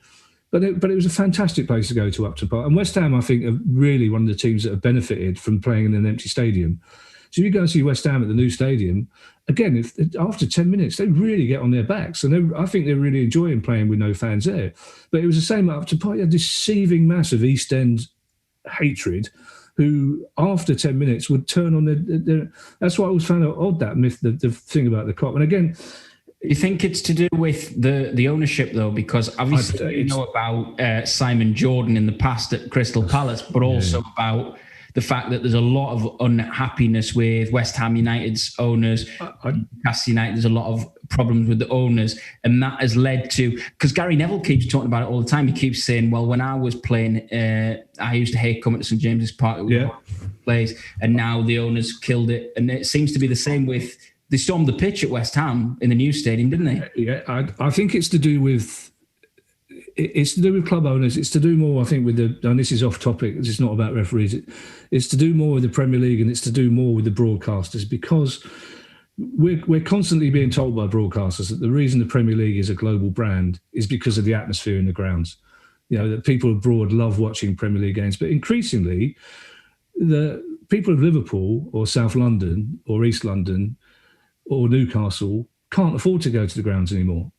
But it was a fantastic place to go to, Upton Park. And West Ham, I think, are really one of the teams that have benefited from playing in an empty stadium. So if you go and see West Ham at the new stadium, again, after 10 minutes, they really get on their backs. And I think they're really enjoying playing with no fans there. But it was the same at Upton Park. You had this seething mass of East End hatred who, after 10 minutes, would turn on their that's why I always found it odd, that myth, the thing about the Kop. And again... You think it's to do with the ownership, though? Because obviously you know about Simon Jordan in the past at Crystal Palace, but also about... the fact that there's a lot of unhappiness with West Ham United's owners, Cassidy United, there's a lot of problems with the owners, and that has led to, because Gary Neville keeps talking about it all the time. He keeps saying, well, when I was playing, I used to hate coming to St James's Park place, and now the owners killed it. And it seems to be the same with, they stormed the pitch at West Ham in the new stadium, didn't they? Yeah, I think it's to do with club owners. It's to do more, I think, with and this is off topic, it's not about referees. It's to do more with the Premier League, and it's to do more with the broadcasters, because we're constantly being told by broadcasters that the reason the Premier League is a global brand is because of the atmosphere in the grounds. You know, that people abroad love watching Premier League games, but increasingly the people of Liverpool or South London or East London or Newcastle can't afford to go to the grounds anymore.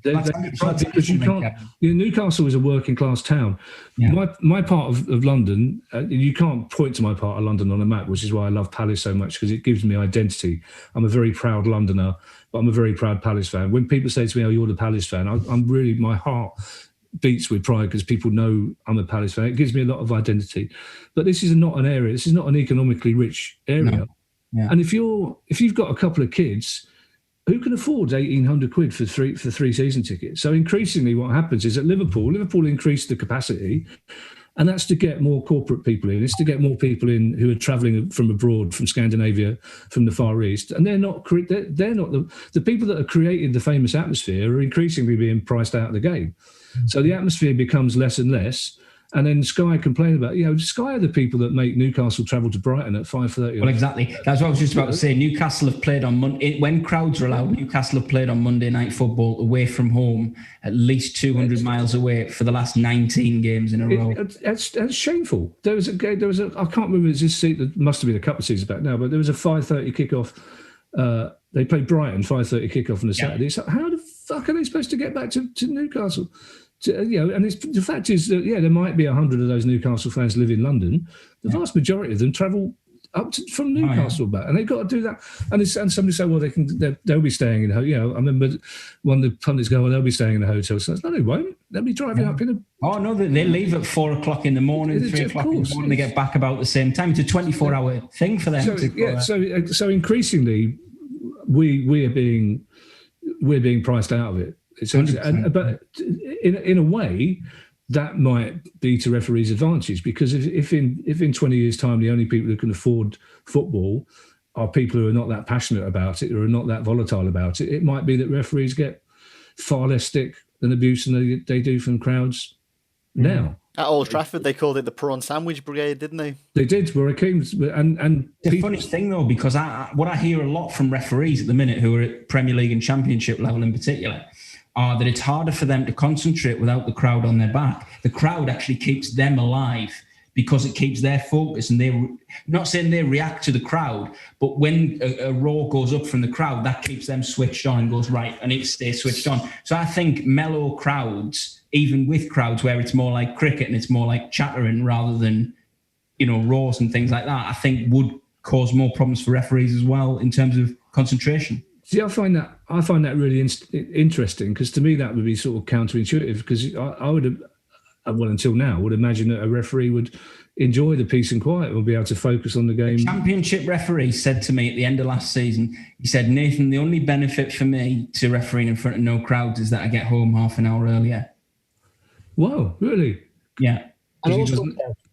Because you can't. Newcastle is a working class town. My part of London, you can't point to my part of London on a map, which is why I love Palace so much, because it gives me identity. I'm a very proud Londoner, but I'm a very proud Palace fan. When people say to me, "Oh, you're the Palace fan," I'm really, my heart beats with pride because people know I'm a Palace fan. It gives me a lot of identity. But this is not an area. This is not an economically rich area. No. Yeah. And if you've got a couple of kids, who can afford £1,800 for three season tickets? So increasingly, what happens is at Liverpool increased the capacity. And that's to get more corporate people in. It's to get more people in who are travelling from abroad, from Scandinavia, from the Far East. And they're not the people that are creating the famous atmosphere are increasingly being priced out of the game. So the atmosphere becomes less and less. And then Sky complain about, Sky are the people that make Newcastle travel to Brighton at 5:30. Well, exactly. That's what I was just about to say. Newcastle have played on Monday. When crowds are allowed, Newcastle have played on Monday Night Football away from home, at least 200 miles away for the last 19 games in a row. That's shameful. There was a I can't remember, it must have been a couple of seasons back now, but there was a 5:30 kickoff. They played Brighton, 5:30 kickoff on a Saturday. So how the fuck are they supposed to get back to Newcastle? And the fact is that, there might be 100 of those Newcastle fans live in London. The vast majority of them travel from Newcastle back, and they've got to do that. And somebody say, well, they'll be staying in a hotel. I remember one of the pundits go, well, they'll be staying in a hotel. So no, they won't. They'll be driving up in a... Oh, no, they leave at 4 o'clock in the morning, 3 o'clock in the morning. They get back about the same time. It's a 24-hour thing for them. So increasingly, we're being priced out of it. But in a way, that might be to referees' advantage, because if in 20 years' time the only people who can afford football are people who are not that passionate about it, or are not that volatile about it, it might be that referees get far less stick and abuse than they do from crowds now. At Old Trafford, they called it the prawn sandwich brigade, didn't they? They did. Where it came, and the funny thing though, because what I hear a lot from referees at the minute who are at Premier League and Championship level in particular, are that it's harder for them to concentrate without the crowd on their back. The crowd actually keeps them alive because it keeps their focus, and they're not saying they react to the crowd, but when a roar goes up from the crowd, that keeps them switched on and goes, right, I need to stay switched on. So I think mellow crowds, even with crowds where it's more like cricket and it's more like chattering rather than, roars and things like that, I think would cause more problems for referees as well in terms of concentration. See, I find that really interesting, because to me that would be sort of counterintuitive, because I would have, well, until now, would imagine that a referee would enjoy the peace and quiet, would be able to focus on the game. The Championship referee said to me at the end of last season, he said, Nathan, the only benefit for me to refereeing in front of no crowds is that I get home half an hour earlier. Wow, really? Yeah. And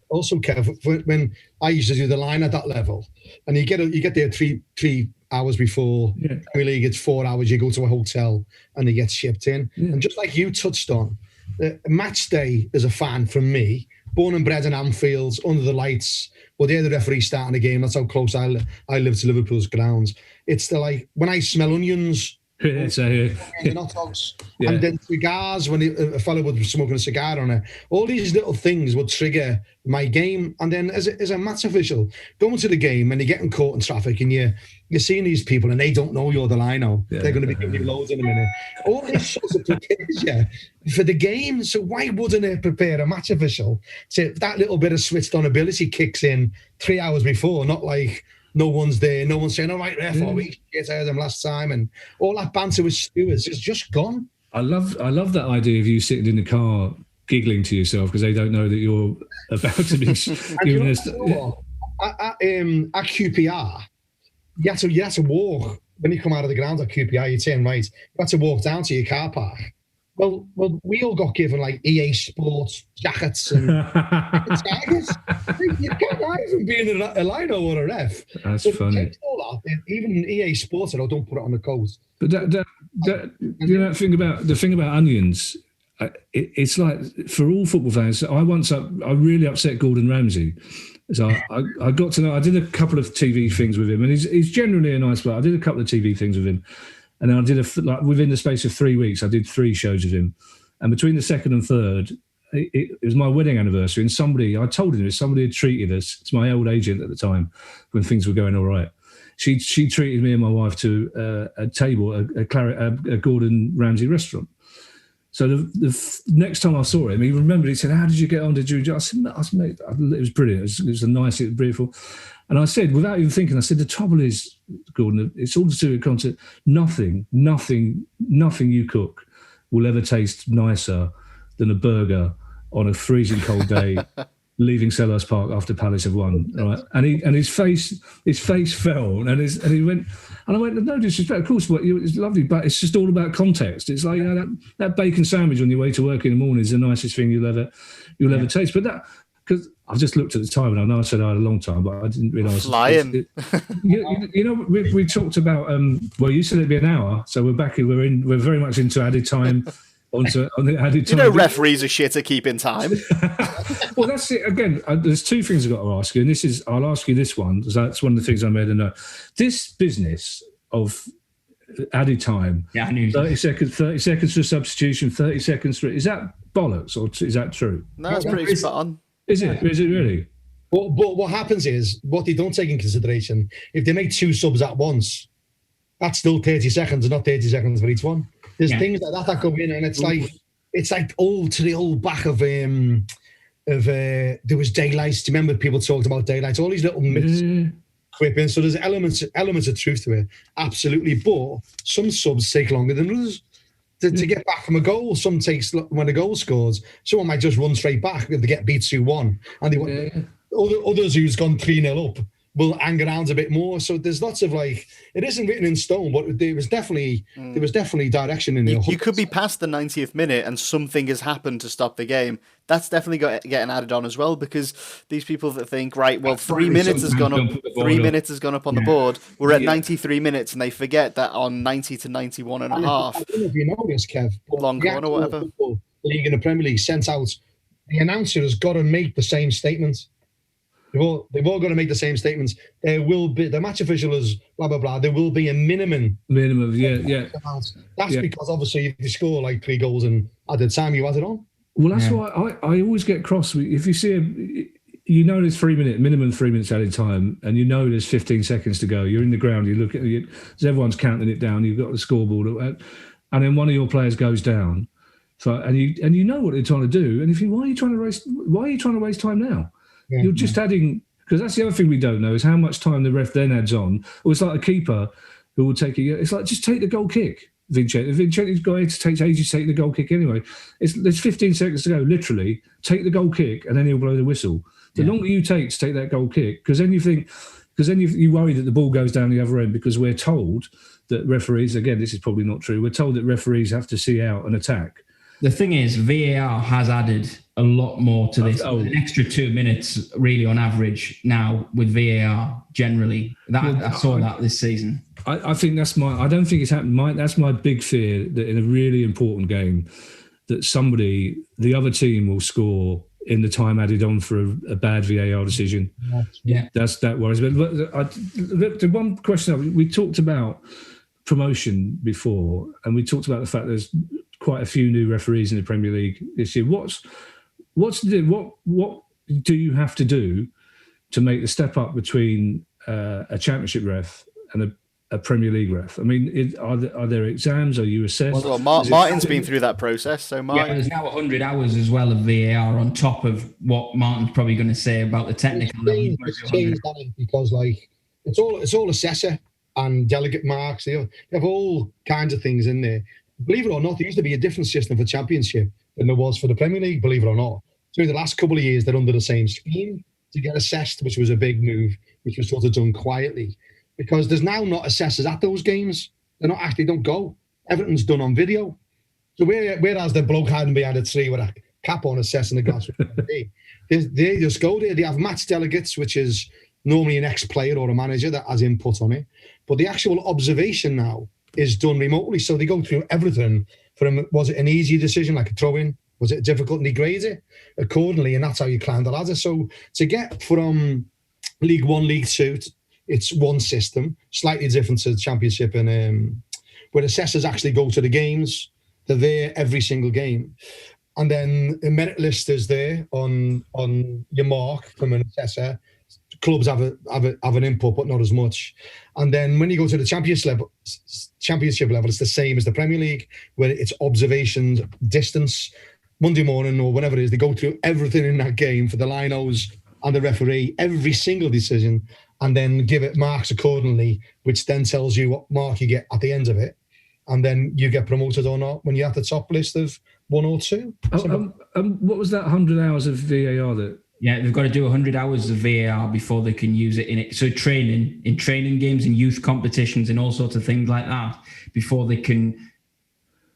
also, Kev, when I used to do the line at that level, and you get there three hours before Premier League, it's 4 hours, you go to a hotel and they get shipped in. Yeah. And just like you touched on, match day as a fan from me, born and bred in Anfield, under the lights, well, they're the referee starting the game. That's how close I live to Liverpool's grounds. It's when I smell onions, hot dogs, and then cigars, when a fellow would be smoking a cigar on it, all these little things would trigger my game. And then as a match official, going to the game and you're getting caught in traffic and you're seeing these people and they don't know you're the lino. They're going to be giving you loads in a minute. All this sort of prepares you for the game. So why wouldn't it prepare a match official so that little bit of switched on ability kicks in 3 hours before, not like no one's there, no one's saying, all right, ref, we heard them last time, and all that banter with stewards is just gone. I love that idea of you sitting in the car giggling to yourself because they don't know that you're about to be doing this. At QPR, you had to walk when you come out of the ground at QPR. You turn right. You had to walk down to your car park. Well, we all got given like EA Sports jackets and tigers. You can't hide from being a lino or a ref. That's funny. Even EA Sports, don't put it on the coat. But the thing about onions. It's like, for all football fans, I really upset Gordon Ramsay. So I got to know. I did a couple of TV things with him, and he's generally a nice player. I did a couple of TV things with him. And then I did within the space of 3 weeks, I did 3 shows with him. And between the second and third, it was my wedding anniversary. And I told him, somebody had treated us. It's my old agent at the time, when things were going all right. She treated me and my wife to a table, a Gordon Ramsay restaurant. So the next time I saw him, he remembered. He said, "How did you get on? Did you?" I said, "Mate, it was brilliant. It was a nice, it was beautiful." And I said, without even thinking, I said, "The trouble is, Gordon, it's all to do with content. Nothing you cook will ever taste nicer than a burger on a freezing cold day, leaving Selhurst Park after Palace have won, right? And his face fell, and he went, and I went, no disrespect, of course, but it's lovely, but it's just all about context. It's like, that bacon sandwich on your way to work in the morning is the nicest thing you'll ever taste. But that, because I've just looked at the time, and I know I said I had a long time, but I didn't realise. Flying. We talked about. Well, you said it'd be an hour, so we're back. We're very much into added time. On the added time. Referees are shit at keeping time. Well, that's it. Again, there's two things I've got to ask you, and I'll ask you this one, because that's one of the things I made a note. This business of added time, 30 seconds for substitution, 30 seconds for, is that bollocks or is that true? No, it's pretty spot on. Is it really? But what happens is, what they don't take in consideration, if they make 2 subs at once, that's still 30 seconds, not 30 seconds for each one. There's things like that go in, and it's like old to the old back of there was daylights. Do you remember people talked about daylights? All these little myths creep in. So there's elements of truth to it, absolutely. But some subs take longer than others to get back from a goal. Some takes, when a goal scores, someone might just run straight back if they get beat 2-1, and others who's gone 3-0 up will hang around a bit more. So there's lots of it isn't written in stone, but there was definitely direction in there. You could be past the 90th minute and something has happened to stop the game. That's definitely getting added on as well, because these people that think, right, well, 3 minutes has gone up, 3 minutes has gone up on the board. We're at 93 minutes, and they forget that on 90 to 91 and a half. I don't know if you know this, Kev, long one or whatever. League in the Premier League sent out, the announcer has got to make the same statement. They've all got to make the same statements. There will be, the match official is blah, blah, blah. There will be a minimum. That's because obviously if you score like 3 goals and at the time you had it on. Well, that's why I always get cross. If you see there's 3 minutes, minimum 3 minutes added time, and there's 15 seconds to go. You're in the ground, you look at it, everyone's counting it down, you've got the scoreboard, and then one of your players goes down. So, and you know what they're trying to do. And if why are you trying to waste time now? Yeah, you're just adding, because that's the other thing we don't know is how much time the ref then adds on. Or it's like a keeper who will take it's like, just take the goal kick, Vincent. Vincente's guy takes ages to take the goal kick anyway. There's 15 seconds to go, literally. Take the goal kick and then he'll blow the whistle. The longer you take to take that goal kick, because then you worry that the ball goes down the other end, because we're told that referees, again, this is probably not true, we're told that referees have to see out an attack. The thing is, VAR has added a lot more to this. An extra 2 minutes, really, on average now with VAR. Generally, I saw that this season. I think I don't think it's happened. That's my big fear, that in a really important game, that the other team will score in the time added on for a bad VAR decision. Yeah, that worries me. But the one question, we talked about promotion before, and we talked about the fact there's quite a few new referees in the Premier League this year. What do you have to do to make the step up between a Championship ref and a Premier League ref? I mean, are there exams? Are you assessed? Well, Martin's been through that process. So there's now 100 hours as well of VAR on top of what Martin's probably going to say about the technical. It's changed because it's all assessor and delegate marks. They have all kinds of things in there. Believe it or not, there used to be a different system for Championship than there was for the Premier League, believe it or not. So the last couple of years, they're under the same scheme to get assessed, which was a big move, which was sort of done quietly. Because there's now not assessors at those games. They don't go. Everything's done on video. So whereas the bloke hiding behind a tree with a cap on assessing the glass, they just go there. They have match delegates, which is normally an ex-player or a manager that has input on it. But the actual observation now is done remotely. So they go through everything from, was it an easy decision like a throw-in? Was it difficult? And they grade it accordingly, and that's how you climb the ladder. So to get from League One, League Two, it's one system, slightly different to the Championship, and where assessors actually go to the games. They're there every single game. And then a merit list is there on your mark from an assessor. Clubs have an input, but not as much. And then when you go to the Championship level, it's the same as the Premier League, where it's observations, distance, Monday morning or whenever it is. They go through everything in that game for the linos and the referee, every single decision, and then give it marks accordingly, which then tells you what mark you get at the end of it. and then you get promoted or not when you're at the top list of 1 or 2. What was that 100 hours of VAR that? Yeah, they've got to do 100 hours of VAR before they can use it in it. So training games and youth competitions and all sorts of things like that before they can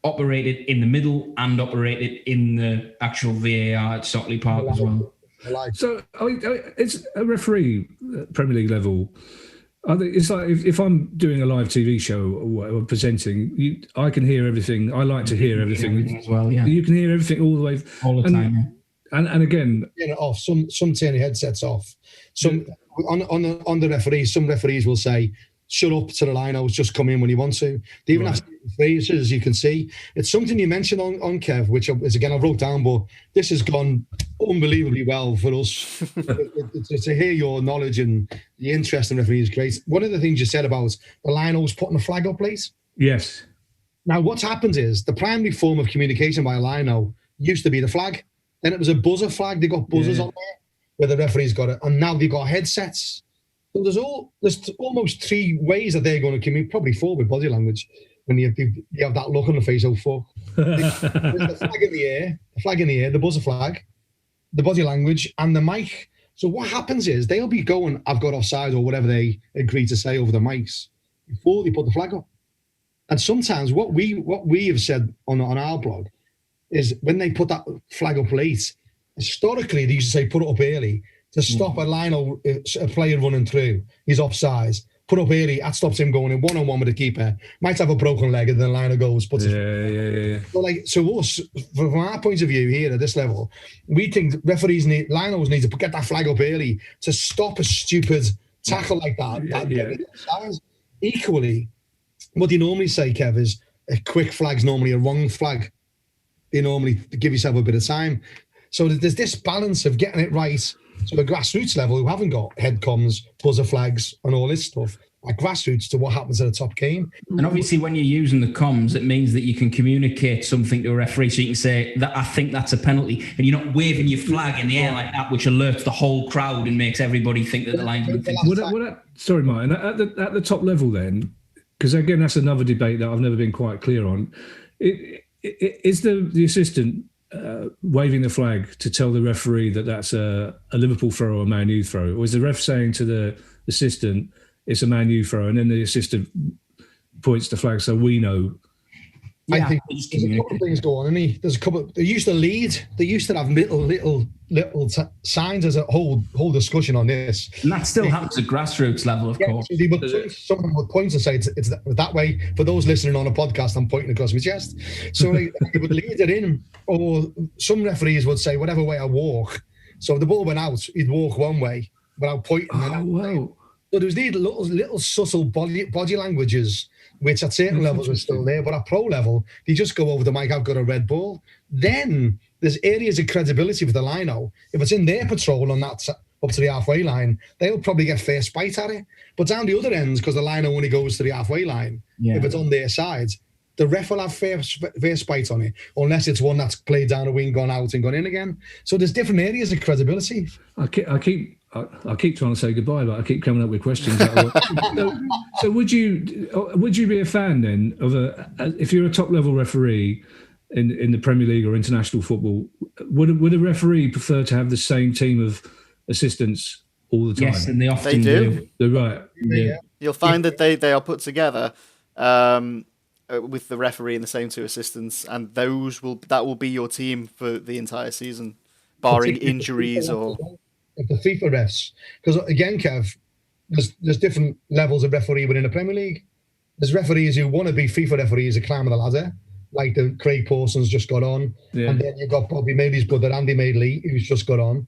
operate it in the middle and operate it in the actual VAR at Stockley Park as well. So it's a referee at Premier League level. I think it's like if I'm doing a live TV show or presenting, I can hear everything. I like to hear everything as well. Yeah, you can hear everything all the way, all the time. Yeah. And again, off. Some turn your headsets off. Some on the referees. Some referees will say, "Shut up to the line-outs, just come in when you want to." They even have phrases, you can see. It's something you mentioned on Kev, which is again I wrote down, but this has gone unbelievably well for us. to hear your knowledge and the interest in referees is great. One of the things you said about the line-outs putting a flag up, please. Yes. Now, what's happened is the primary form of communication by a line-out used to be the flag. Then it was a buzzer flag. They got buzzers on there where the referee's got it, and now they've got headsets. So there's almost 3 ways that they're going to communicate, probably 4 with body language. When you have that look on the face, oh fuck. There's the flag in the air, the buzzer flag, the body language, and the mic. So what happens is they'll be going, "I've got offside," or whatever they agree to say over the mics before they put the flag up. And sometimes what we have said on our blog is when they put that flag up late, historically they used to say put it up early to stop a player running through. He's offside. Put up early, that stops him going in one-on-one with the keeper. Might have a broken leg and then the liner goes. So us, from our point of view here at this level, we think referees lineouts need to get that flag up early to stop a stupid tackle like that. Equally, what they normally say, Kev, is a quick flag's normally a wrong flag. They normally give yourself a bit of time. So there's this balance of getting it right. So the grassroots level, who haven't got head comms, buzzer flags, and all this stuff, like grassroots to what happens at a top game. And obviously, when you're using the comms, it means that you can communicate something to a referee. So you can say that I think that's a penalty, and you're not waving your flag in the air like that, which alerts the whole crowd and makes everybody think that the linesman thinks. Sorry, Martin. At the top level, then, because again, that's another debate that I've never been quite clear on. Is the assistant waving the flag to tell the referee that that's a Liverpool throw or a Man U throw? Or is the ref saying to the assistant, it's a Man U throw, and then the assistant points the flag so we know? I think there's a couple of things going on. There's a couple. They used to lead. They used to have little signs as a whole discussion on this. And that still happens at grassroots level, of course. Someone would point and say it's that way. For those listening on a podcast, I'm pointing across my chest. So they would lead it in, or some referees would say, whatever way I walk. So if the ball went out, he'd walk one way without pointing. Wow. So there was these little subtle body languages, which at certain levels were still there, but at pro level, they just go over the mic, I've got a red ball. Then there's areas of credibility with the line-out. If it's in their patrol on that up to the halfway line, they'll probably get first bite at it. But down the other ends, because the line-out only goes to the halfway line, if it's on their side, the ref will have first bite on it, unless it's one that's played down a wing, gone out and gone in again. So there's different areas of credibility. I keep trying to say goodbye, but I keep coming up with questions. So would you be a fan then of if you're a top level referee in the Premier League or international football? Would a referee prefer to have the same team of assistants all the time? Yes, and they often do. They're right. Yeah. You'll find that they are put together with the referee and the same 2 assistants, and that will be your team for the entire season, barring injuries or. The FIFA refs, because again, Kev, there's different levels of referee within the Premier League. There's referees who want to be FIFA referees who climb the ladder, like the Craig Pawson's just got on, and then you've got Bobby Mayley's brother Andy Mayley who's just got on.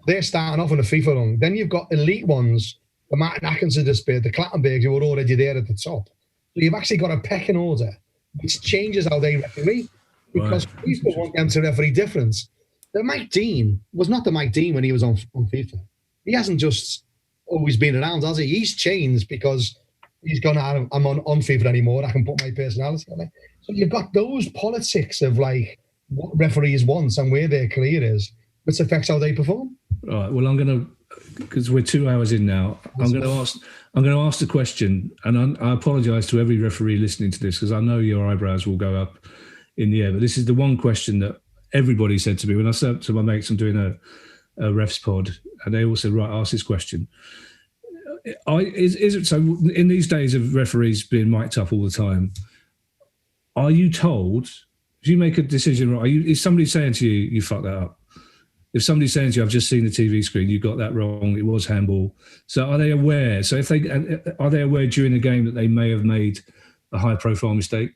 They're starting off on the FIFA run. Then you've got elite ones, the Martin Atkinsons, the Clattenburgs, who are already there at the top. So you've actually got a pecking order, which changes how they referee, because people want them to referee different. The Mike Dean was not the Mike Dean when he was on FIFA. He hasn't just always been around, has he? He's changed because he's gone, I'm on FIFA anymore. I can put my personality on it. So you've got those politics of like what referees want and where their career is, which affects how they perform. Right. Well, I'm going because we're 2 hours in now, I'm going to ask the question, and I apologise to every referee listening to this because I know your eyebrows will go up in the air. But this is the one question that everybody said to me when I said to my mates, I'm doing a refs pod, and they all said, right, ask this question. Is it so in these days of referees being mic'd up all the time? Are you told if you make a decision, right? Is somebody saying to you, you fucked that up? If somebody's saying to you, I've just seen the TV screen, you got that wrong, it was handball. So are they aware? So are they aware during the game that they may have made a high-profile mistake?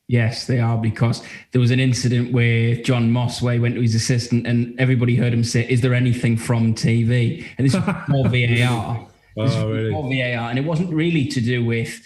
Yes, they are, because there was an incident where John Moss, where he went to his assistant and everybody heard him say, is there anything from TV? And this was before VAR. Really? Before VAR. And it wasn't really to do with,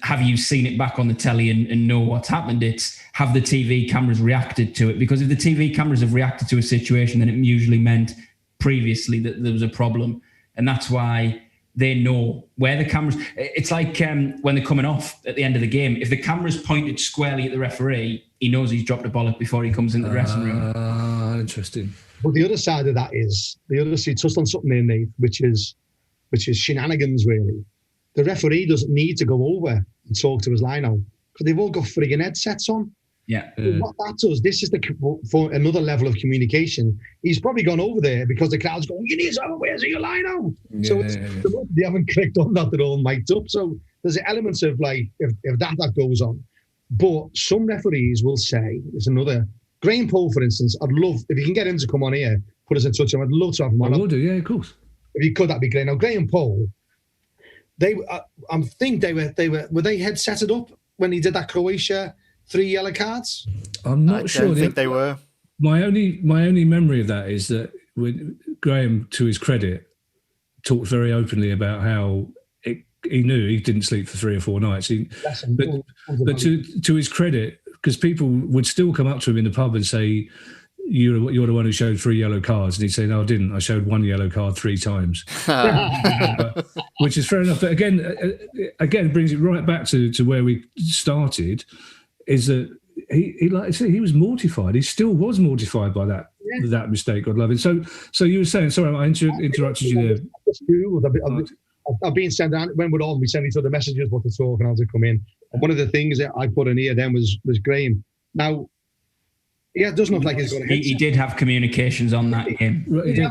have you seen it back on the telly and know what's happened? It's, have the TV cameras reacted to it? Because if the TV cameras have reacted to a situation, then it usually meant previously that there was a problem. And that's why they know where the cameras... It's like when they're coming off at the end of the game. If the camera's pointed squarely at the referee, he knows he's dropped a bollock before he comes into the dressing room. Interesting. But the other side of that is, you touched on something there, Nate, which is shenanigans, really. The referee doesn't need to go over and talk to his line-out because they've all got frigging headsets on. Yeah. What that does, this is for another level of communication. He's probably gone over there because the crowd's going, you need to have where's your line-out? Yeah, So they haven't clicked on that, they're all mic'd up. So there's elements of like, if that goes on. But some referees will say, there's another, Graham Poll, for instance, I'd love, if you can get him to come on here, put us in touch with him, I'd love to have him on. I will do, yeah, of course. If you could, that'd be great. Now, Graham Poll, I think they were they headsetted up when he did that Croatia 3 yellow cards? I'm not sure. I don't think they were. My only memory of that is that when Graham, to his credit, talked very openly about how he knew he didn't sleep for 3 or 4 nights. But to his credit, because people would still come up to him in the pub and say, you're the one who showed 3 yellow cards. And he'd say, no, I didn't. I showed 1 yellow card 3 times. Which is fair enough. But again, brings it right back to where we started, is that he like I said, he was mortified. He still was mortified by that mistake, God love him. So you were saying, sorry, I interrupted you there. I've been sent out, when we're on, we send each other messages what to talk and how to come in. And one of the things that I put in here then was Graham. Now, yeah, it doesn't look like he's going to hit. He did have communications on that game. He did.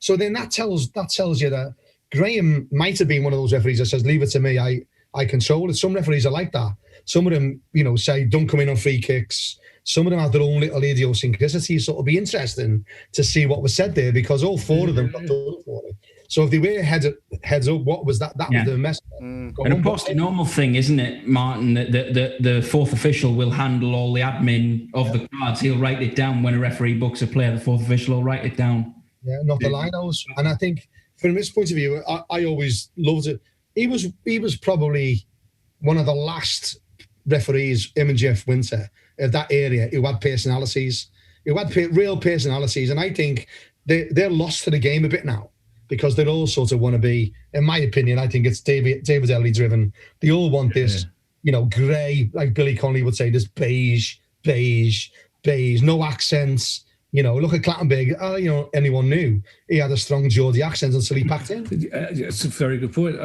So then that tells you that Graham might have been one of those referees that says, leave it to me, I control it. Some referees are like that. Some of them, say, don't come in on free kicks. Some of them have their own little idiosyncrasies. So it'll be interesting to see what was said there, because all 4 of them got done for it. So if they were heads up, what was that? That was the message. And of course, the normal thing, isn't it, Martin, that the 4th official will handle all the admin of the cards. He'll write it down when a referee books a player. The 4th official will write it down. Yeah, not the linos. And I think from his point of view, I always loved it. He was probably one of the last referees, him and Jeff Winter, of that area, who had personalities, who had real personalities. And I think they're lost to the game a bit now, because they all sort of want to be, in my opinion, I think it's David Ellie driven. They all want this, grey, like Billy Connolly would say, this beige, no accents. Look at Clattenburg. Anyone knew he had a strong Geordie accent until he packed in. It's a very good point.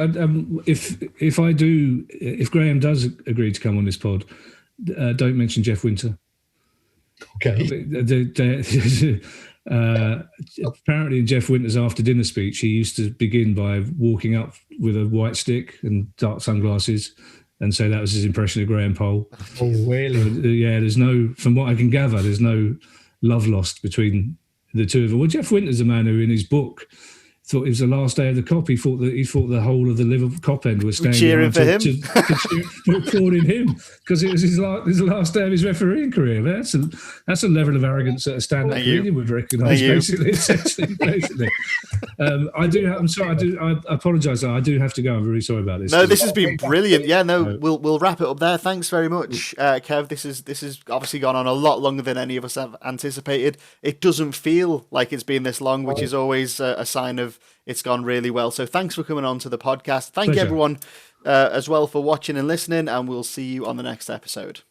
If Graham does agree to come on this pod, don't mention Jeff Winter. Okay. Apparently in Jeff Winter's after dinner speech, he used to begin by walking up with a white stick and dark sunglasses and say that was his impression of Graham Poll. Oh, really? There's no, from what I can gather, there's no love lost between the two of them. Well, Jeff Winter's a man who in his book thought it was the last day of the cop. He thought the whole of the Liverpool cop end was standing cheering for him, applauding him, because it was his last day of his refereeing career. That's a level of arrogance that a stand-up comedian would recognise. Basically. I apologise. I do have to go. I'm very sorry about this. No, this has been brilliant. Yeah, no, we'll wrap it up there. Thanks very much, Kev. This has obviously gone on a lot longer than any of us have anticipated. It doesn't feel like it's been this long, which is always a sign of it's gone really well. So thanks for coming on to the podcast. Thank you everyone as well for watching and listening, and we'll see you on the next episode.